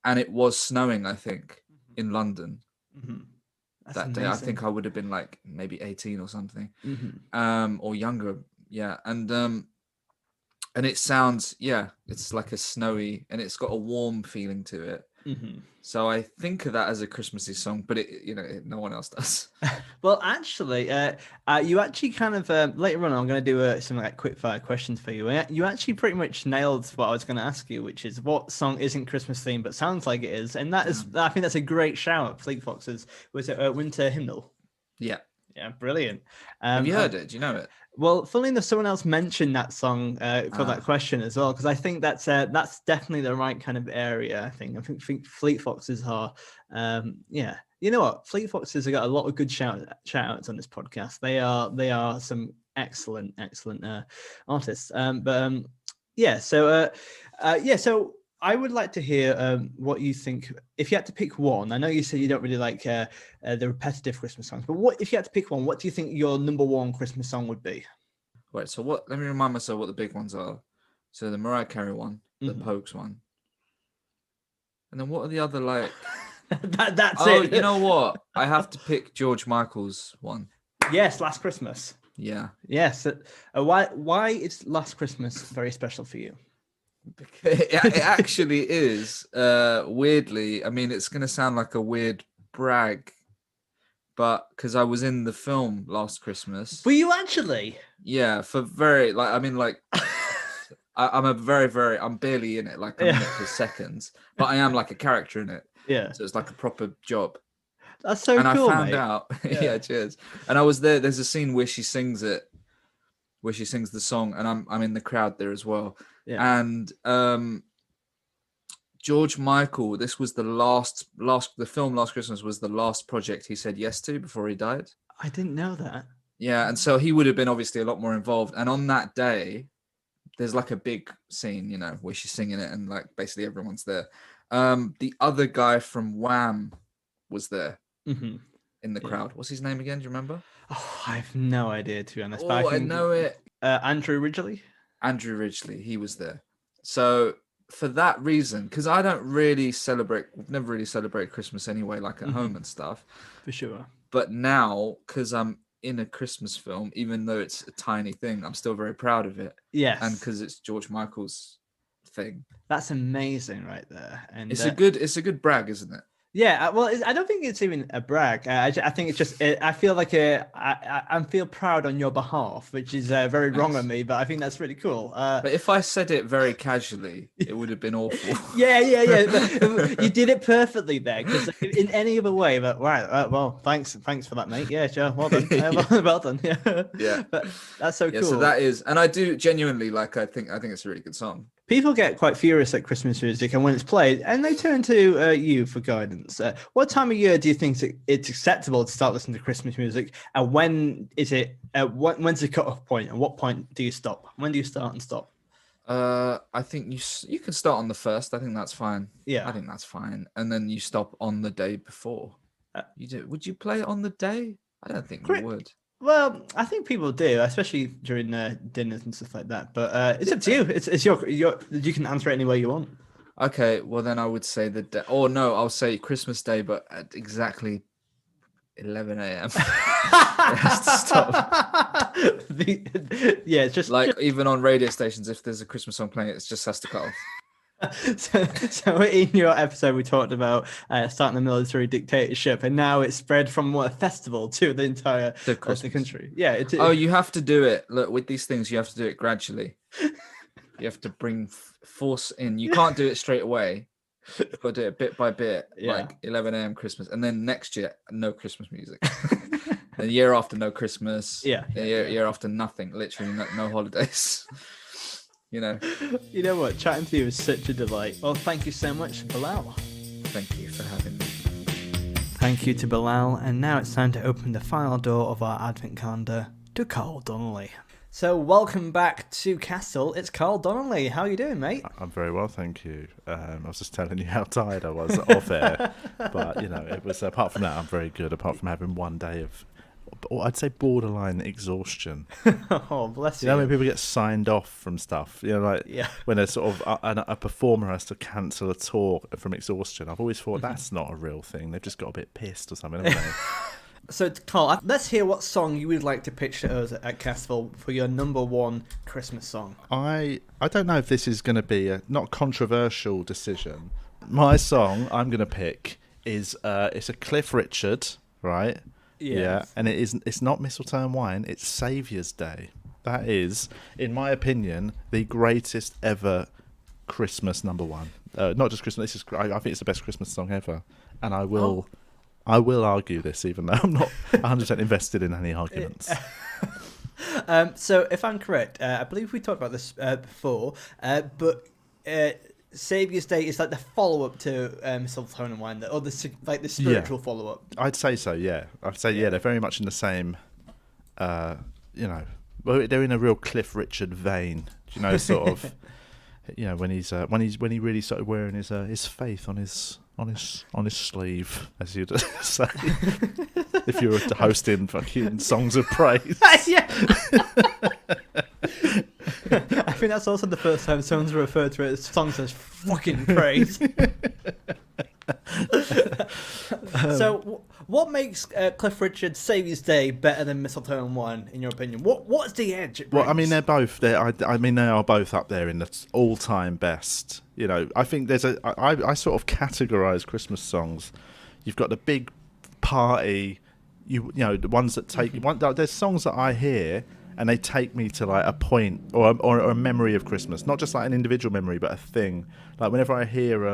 Speaker 17: and it was snowing, I think, in London. That day. I think I would have been like maybe 18 or something, or younger. Yeah. And it sounds, it's like a snowy, and it's got a warm feeling to it. So I think of that as a Christmassy song, but no one else does.
Speaker 1: Well, actually, you actually kind of later on, I'm going to do some like quick fire questions for you. You actually pretty much nailed what I was going to ask you, which is what song isn't Christmas themed but sounds like it is, and that is, I think that's a great shout. Fleet Foxes, was it Winter Hymnal?
Speaker 17: Yeah,
Speaker 1: brilliant.
Speaker 17: Have you heard it? Do you know it?
Speaker 1: Well, funnily enough, someone else mentioned that song for that question as well, because I think that's definitely the right kind of area. I think Fleet Foxes are, You know what? Fleet Foxes have got a lot of good shout outs on this podcast. They are some excellent artists. So I would like to hear what you think. If you had to pick one, I know you said you don't really like the repetitive Christmas songs, but if you had to pick one, what do you think your number one Christmas song would be?
Speaker 17: Right. So let me remind myself what the big ones are. So the Mariah Carey one, the Pogues one, and then what are the other like?
Speaker 1: That's it.
Speaker 17: You know what? I have to pick George Michael's one.
Speaker 1: Yes, Last Christmas.
Speaker 17: Yeah.
Speaker 1: Yes. Why is Last Christmas very special for you?
Speaker 17: It actually is. Weirdly, I mean, it's going to sound like a weird brag, but because I was in the film Last Christmas.
Speaker 1: Were you actually?
Speaker 17: Yeah, I'm barely in it. Like I'm in it for seconds, but I am like a character in it.
Speaker 1: Yeah.
Speaker 17: So it's like a proper job.
Speaker 1: That's so
Speaker 17: and
Speaker 1: cool,
Speaker 17: I found
Speaker 1: mate.
Speaker 17: out. Yeah, cheers. And I was there. There's a scene where she sings it, where she sings the song, and I'm in the crowd there as well.
Speaker 1: Yeah.
Speaker 17: And George Michael, this was the the film Last Christmas was the last project he said yes to before he died.
Speaker 1: I didn't know that.
Speaker 17: Yeah, and so he would have been obviously a lot more involved. And on that day, there's like a big scene, you know, where she's singing it and like basically everyone's there. The other guy from Wham was there in the crowd. What's his name again? Do you remember?
Speaker 1: Oh, I have no idea, to be honest.
Speaker 17: Oh, I know it.
Speaker 1: Andrew Ridgeley?
Speaker 17: Andrew Ridgeley, he was there. So for that reason, because I don't really celebrate, we've never really celebrated Christmas anyway, like at home and stuff.
Speaker 1: For sure.
Speaker 17: But now, because I'm in a Christmas film, even though it's a tiny thing, I'm still very proud of it.
Speaker 1: Yes.
Speaker 17: And because it's George Michael's thing.
Speaker 1: That's amazing right there. And
Speaker 17: it's a good brag, isn't it?
Speaker 1: Yeah, well, I don't think it's even a brag. I think it's just, I feel like I feel proud on your behalf, which is very wrong on me, but I think that's really cool.
Speaker 17: But if I said it very casually, it would have been awful.
Speaker 1: Yeah. You did it perfectly there, because in any other way, but right, well, thanks for that, mate. Yeah, sure, well done. Well done.
Speaker 17: Yeah.
Speaker 1: But that's so cool.
Speaker 17: So that is, and I do genuinely like, I think it's a really good song.
Speaker 1: People get quite furious at Christmas music, and when it's played, and they turn to you for guidance. What time of year do you think it's acceptable to start listening to Christmas music, and when is it? When's the cut-off point, and what point do you stop? When do you start and stop?
Speaker 17: I think you can start on the first. I think that's fine.
Speaker 1: Yeah,
Speaker 17: I think that's fine, and then you stop on the day before. You do? Would you play it on the day? I don't think you would.
Speaker 1: Well, I think people do, especially during dinners and stuff like that. But it's up to you. It's your you can answer it any way you want.
Speaker 17: Okay, well then I would say the day. Or no, I'll say Christmas Day, but at exactly 11 a.m. It has to stop.
Speaker 1: Yeah, it's just
Speaker 17: like even on radio stations, if there's a Christmas song playing, it just has to cut off.
Speaker 1: So in your episode we talked about starting the military dictatorship, and now it's spread from a festival to the entire the country. Yeah.
Speaker 17: You have to do it. Look, with these things, you have to do it gradually. You have to bring force in. You can't do it straight away. You've got to do it bit by bit, like 11 a.m. Christmas, and then next year no Christmas music. The year after no Christmas. Year after nothing. Literally no holidays. You know
Speaker 1: what? Chatting to you is such a delight. Well, thank you so much, Bilal.
Speaker 17: Thank you for having me.
Speaker 1: Thank you to Bilal, and now it's time to open the final door of our Advent calendar to Carl Donnelly. So, welcome back to Castival. It's Carl Donnelly. How are you doing, mate?
Speaker 18: I'm very well, thank you. I was just telling you how tired I was off air, but it was. Apart from that, I'm very good. Apart from having one day of, I'd say, borderline exhaustion.
Speaker 1: Oh, bless you.
Speaker 18: You know when people get signed off from stuff, when a sort of a performer has to cancel a tour from exhaustion. I've always thought that's not a real thing. They've just got a bit pissed or something, haven't they?
Speaker 1: So, Carl, let's hear what song you would like to pitch to us at Castival for your number one Christmas song.
Speaker 18: I don't know if this is going to be a not controversial decision. My song I'm going to pick is it's a Cliff Richard, right?
Speaker 1: Yes.
Speaker 18: Yeah, and it's not Mistletoe and Wine, it's Saviour's Day. That is, in my opinion, the greatest ever Christmas number one. Not just Christmas, I think it's the best Christmas song ever. And I will argue this, even though I'm not 100% invested in any arguments.
Speaker 1: So, if I'm correct, I believe we talked about this before, but Saviour's Day is like the follow-up to Mistletoe and Wine, or the spiritual follow-up.
Speaker 18: I'd say so, yeah. I'd say, they're very much in the same, well, they're in a real Cliff Richard vein, sort of, when he really started wearing his faith on his sleeve, as you'd say, if you were hosting fucking songs of praise.
Speaker 1: Yeah. I think that's also the first time someone's referred to it as songs as fucking praise. So, what makes Cliff Richard's Saviour's Day better than Mistletoe and Wine, in your opinion? What's the edge?
Speaker 18: Well, I mean, they're both. They are both up there in the all-time best. I think there's I sort of categorise Christmas songs. You've got the big party. The ones that take. There's songs that I hear and they take me to like a point or a memory of Christmas, not just like an individual memory, but a thing. Like whenever I hear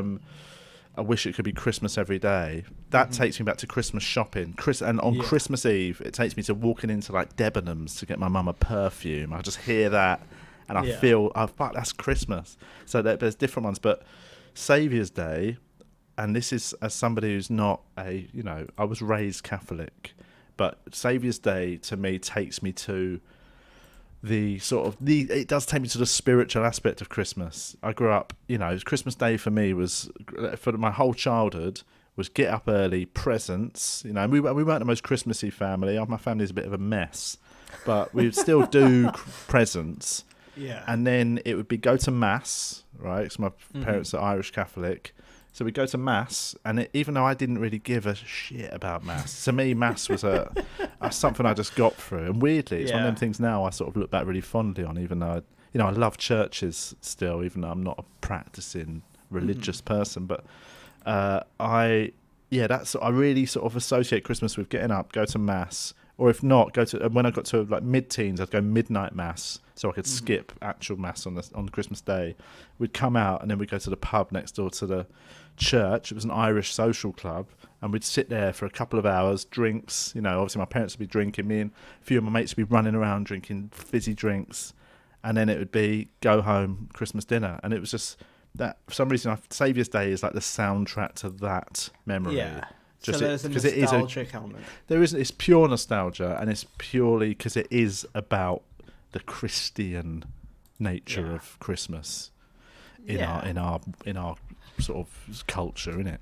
Speaker 18: I wish it could be Christmas every day. That takes me back to Christmas shopping. And on Christmas Eve, it takes me to walking into like Debenhams to get my mum a perfume. I just hear that, and I feel, oh fuck, that's Christmas. So there's different ones, but Saviour's Day, and this is as somebody who's not a, I was raised Catholic, but Saviour's Day to me takes me to it does take me to the spiritual aspect of Christmas. I grew up, Christmas Day for me was, for my whole childhood, was get up early, presents. We weren't the most Christmassy family. My family's a bit of a mess, but we would still do presents.
Speaker 1: Yeah.
Speaker 18: And then it would be go to mass, right? Because my parents are Irish Catholic. So we go to mass, and even though I didn't really give a shit about mass, to me mass was something I just got through. And weirdly, it's one of them things now I sort of look back really fondly on, even though I love churches still, even though I'm not a practicing religious person. But I really sort of associate Christmas with getting up, go to mass, or if not, when I got to like mid-teens, I'd go midnight mass, so I could skip actual mass on Christmas Day. We'd come out, and then we'd go to the pub next door to the church. It was an Irish social club, and we'd sit there for a couple of hours, drinks. Obviously my parents would be drinking, me and a few of my mates would be running around drinking fizzy drinks, and then it would be go home, Christmas dinner. And it was just that, for some reason, Saviour's Day is like the soundtrack to that memory.
Speaker 1: Yeah. So there's a nostalgic element.
Speaker 18: It's pure nostalgia, and it's purely because it is about the Christian nature of Christmas in our sort of culture, innit?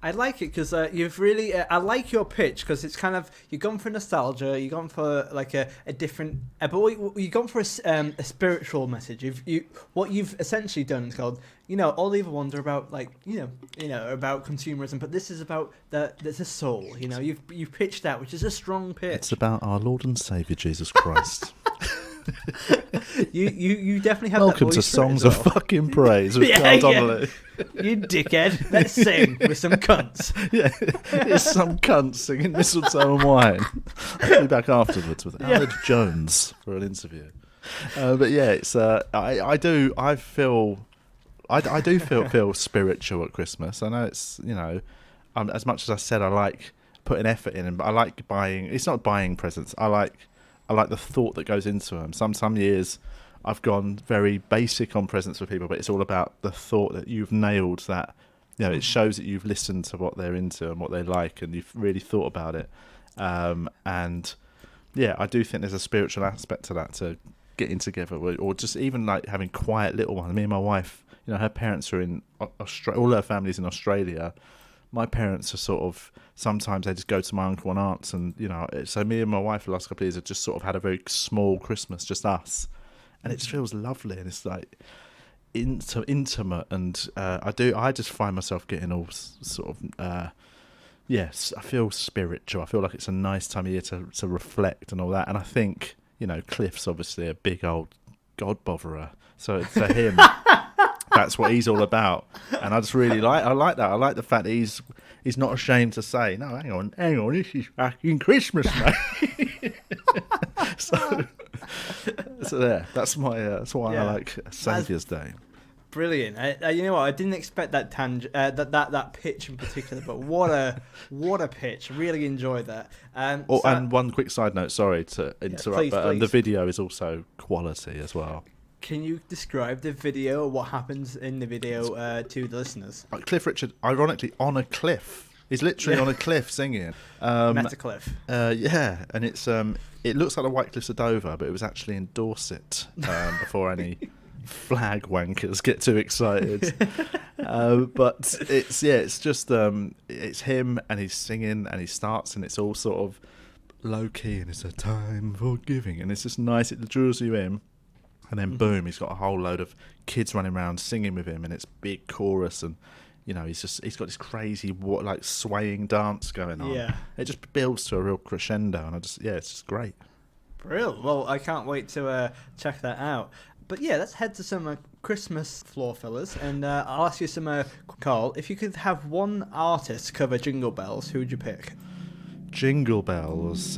Speaker 1: I like it because you've really. I like your pitch because it's kind of, you've gone for nostalgia, you've gone for like a different, but you've gone for a spiritual message. What you've essentially done is called, all the other ones are about like about consumerism, but this is about there's a soul. You've pitched that, which is a strong pitch.
Speaker 18: It's about our Lord and Saviour Jesus Christ.
Speaker 1: You definitely have
Speaker 18: Welcome
Speaker 1: that
Speaker 18: to Songs of Fucking Praise with Carl Donnelly.
Speaker 1: You dickhead. Let's sing with some cunts.
Speaker 18: Yeah, here's some cunts singing Mistletoe and Wine. I'll be back afterwards with Aled Jones for an interview. But yeah, it's I do feel spiritual at Christmas. I know it's as much as I said I like putting effort in, but I like buying. It's not buying presents. I like the thought that goes into them. Some years I've gone very basic on presents for people, but it's all about the thought that you've nailed that. It shows that you've listened to what they're into and what they like, and you've really thought about it. And yeah, I do think there's a spiritual aspect to that, to getting together, or just even like having quiet little ones. Me and my wife, her parents are in Australia. All her family's in Australia. My parents are sort of, sometimes they just go to my uncle and aunts, and so me and my wife the last couple of years have just sort of had a very small Christmas, just us, and it feels lovely, and it's like intimate, and I just find myself getting all sort of yes, I feel spiritual. I feel like it's a nice time of year to reflect and all that, and I think Cliff's obviously a big old God botherer, so for him. That's what he's all about, and I just really like that. I like the fact that he's not ashamed to say, "No, hang on, this is fucking Christmas, mate." so there. That's why I like Saviour's Day.
Speaker 1: Brilliant. You know what? I didn't expect that that pitch in particular, but what a pitch! Really enjoyed that.
Speaker 18: And one quick side note. Sorry to interrupt, but the video is also quality as well.
Speaker 1: Can you describe the video, what happens in the video to the listeners?
Speaker 18: Cliff Richard, ironically, on a cliff. He's literally on a cliff singing.
Speaker 1: Met a cliff.
Speaker 18: Yeah, and it's it looks like the White Cliffs of Dover, but it was actually in Dorset before any flag wankers get too excited. But it's just it's him, and he's singing, and he starts, and it's all sort of low key, and it's a time for giving, and it's just nice. It draws you in. And then boom, he's got a whole load of kids running around singing with him, and it's big chorus, and he's got this crazy swaying dance going on.
Speaker 1: Yeah,
Speaker 18: it just builds to a real crescendo, and it's just great.
Speaker 1: Brilliant. Well, I can't wait to check that out. But yeah, let's head to some Christmas floor fillers, and I'll ask you some. Carl, if you could have one artist cover Jingle Bells, who would you pick?
Speaker 18: Jingle Bells.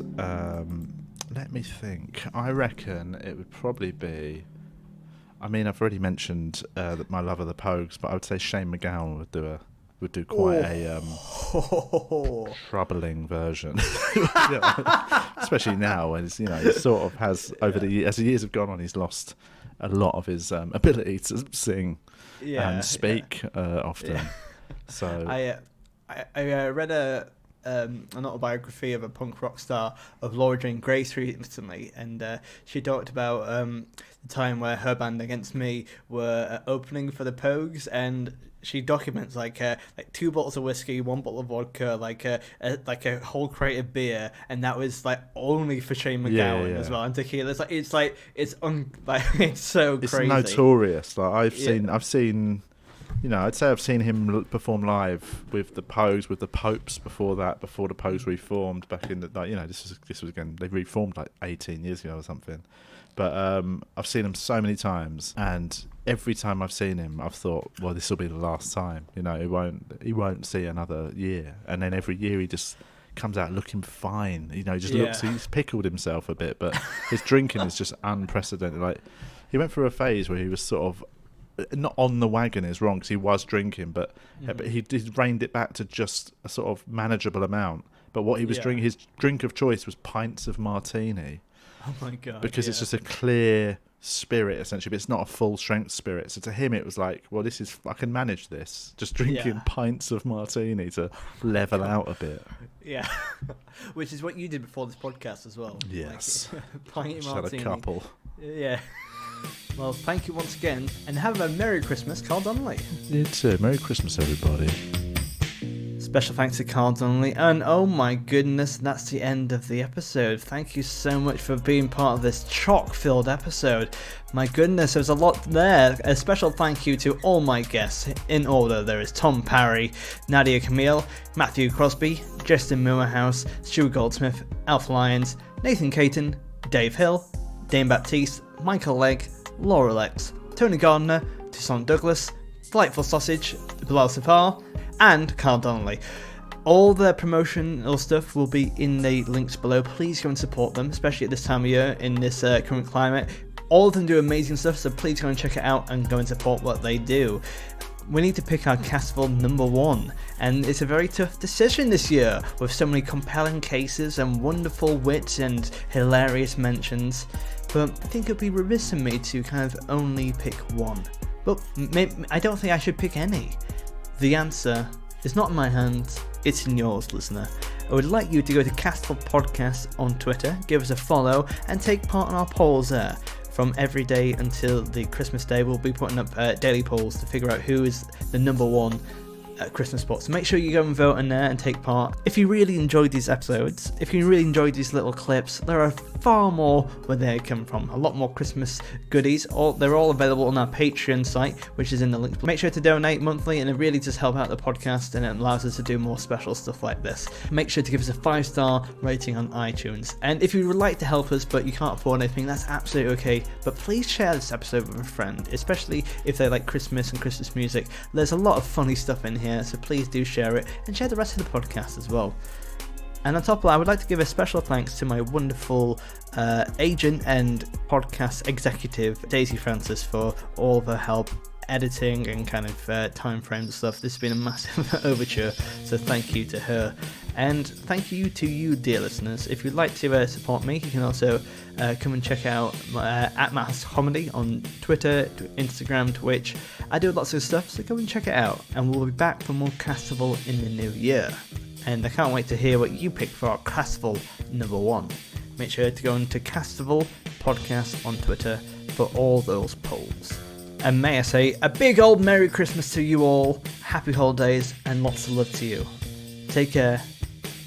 Speaker 18: Let me think. I reckon it would probably be. I mean, I've already mentioned my love of the Pogues, but I would say Shane MacGowan would would do quite a troubling version. Especially now, when it's, he sort of has as the years have gone on, he's lost a lot of his ability to sing and speak often.
Speaker 1: Yeah.
Speaker 18: So
Speaker 1: I read an autobiography of a punk rock star of Laura Grace recently, and she talked about the time where her band Against Me were opening for the Pogues, and she documents like 2 bottles of whiskey, 1 bottle of vodka, like a whole crate of beer, and that was like only for Shane MacGowan as well, and tequila. It's so crazy.
Speaker 18: It's notorious. Like I've seen. I'd say I've seen him perform live with the Pogues, with the Popes before the Pogues reformed back in the, this was again, they reformed like 18 years ago or something. But I've seen him so many times, and every time I've seen him, I've thought, well, this will be the last time. He won't see another year. And then every year he just comes out looking fine. Looks, he's pickled himself a bit, but his drinking is just unprecedented. Like, he went through a phase where he was sort of, not on the wagon is wrong, because he was drinking, but he reined it back to just a sort of manageable amount. But what he was drinking, his drink of choice was pints of martini.
Speaker 1: Oh my god!
Speaker 18: Because it's just a clear spirit essentially, but it's not a full strength spirit. So to him, it was like, well, I can manage this. Just drinking pints of martini to level out a bit.
Speaker 1: Yeah, which is what you did before this podcast as well.
Speaker 18: Yes,
Speaker 1: pint of martini.
Speaker 18: Had a couple.
Speaker 1: Yeah. Well, thank you once again, and have a Merry Christmas, Carl Donnelly.
Speaker 18: You too. Merry Christmas, everybody.
Speaker 1: Special thanks to Carl Donnelly, and oh my goodness, that's the end of the episode. Thank you so much for being part of this chock-filled episode. My goodness, there's a lot there. A special thank you to all my guests. In order, there is Tom Parry, Nadia Camille, Matthew Crosby, Justin Moorhouse, Stuart Goldsmith, Alf Lyons, Nathan Caton, Dave Hill, Dane Baptiste, Michael Legge, Laura Lexx, Tony Gardner, Toussaint Douglas, Delightful Sausage, Palau Safar, and Carl Donnelly. All the promotional stuff will be in the links below. Please go and support them, especially at this time of year in this current climate. All of them do amazing stuff, so please go and check it out and go and support what they do. We need to pick our Castival number 1, and it's a very tough decision this year, with so many compelling cases and wonderful wit and hilarious mentions. But I think it would be remiss of me to kind of only pick one. But I don't think I should pick any. The answer is not in my hands, it's in yours, listener. I would like you to go to Castival Podcast on Twitter, give us a follow, and take part in our polls there. From every day until the Christmas day, we'll be putting up daily polls to figure out who is the number 1 Christmas spot. So make sure you go and vote in there and take part. If you really enjoyed these episodes, if you really enjoyed these little clips, there are far more where they come from. A lot more Christmas goodies. They're all available on our Patreon site, which is in the link. Make sure to donate monthly, and it really does help out the podcast, and it allows us to do more special stuff like this. Make sure to give us a 5-star rating on iTunes. And if you would like to help us but you can't afford anything, that's absolutely okay. But please share this episode with a friend, especially if they like Christmas and Christmas music. There's a lot of funny stuff in here, so please do share it, and share the rest of the podcast as well. And on top of that, I would like to give a special thanks to my wonderful agent and podcast executive, Daisy Francis, for all of her help editing and kind of time frames and stuff. This has been a massive overture, so thank you to her. And thank you to you, dear listeners. If you'd like to support me, you can also come and check out at Matt's Comedy on Twitter, Instagram, Twitch. I do lots of stuff, so go and check it out. And we'll be back for more Castival in the new year. And I can't wait to hear what you pick for our Castival number 1. Make sure to go into Castival Podcast on Twitter for all those polls. And may I say, a big old Merry Christmas to you all, Happy Holidays, and lots of love to you. Take care,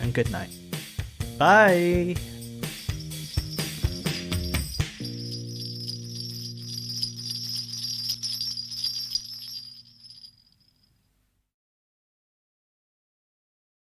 Speaker 1: and good night. Bye!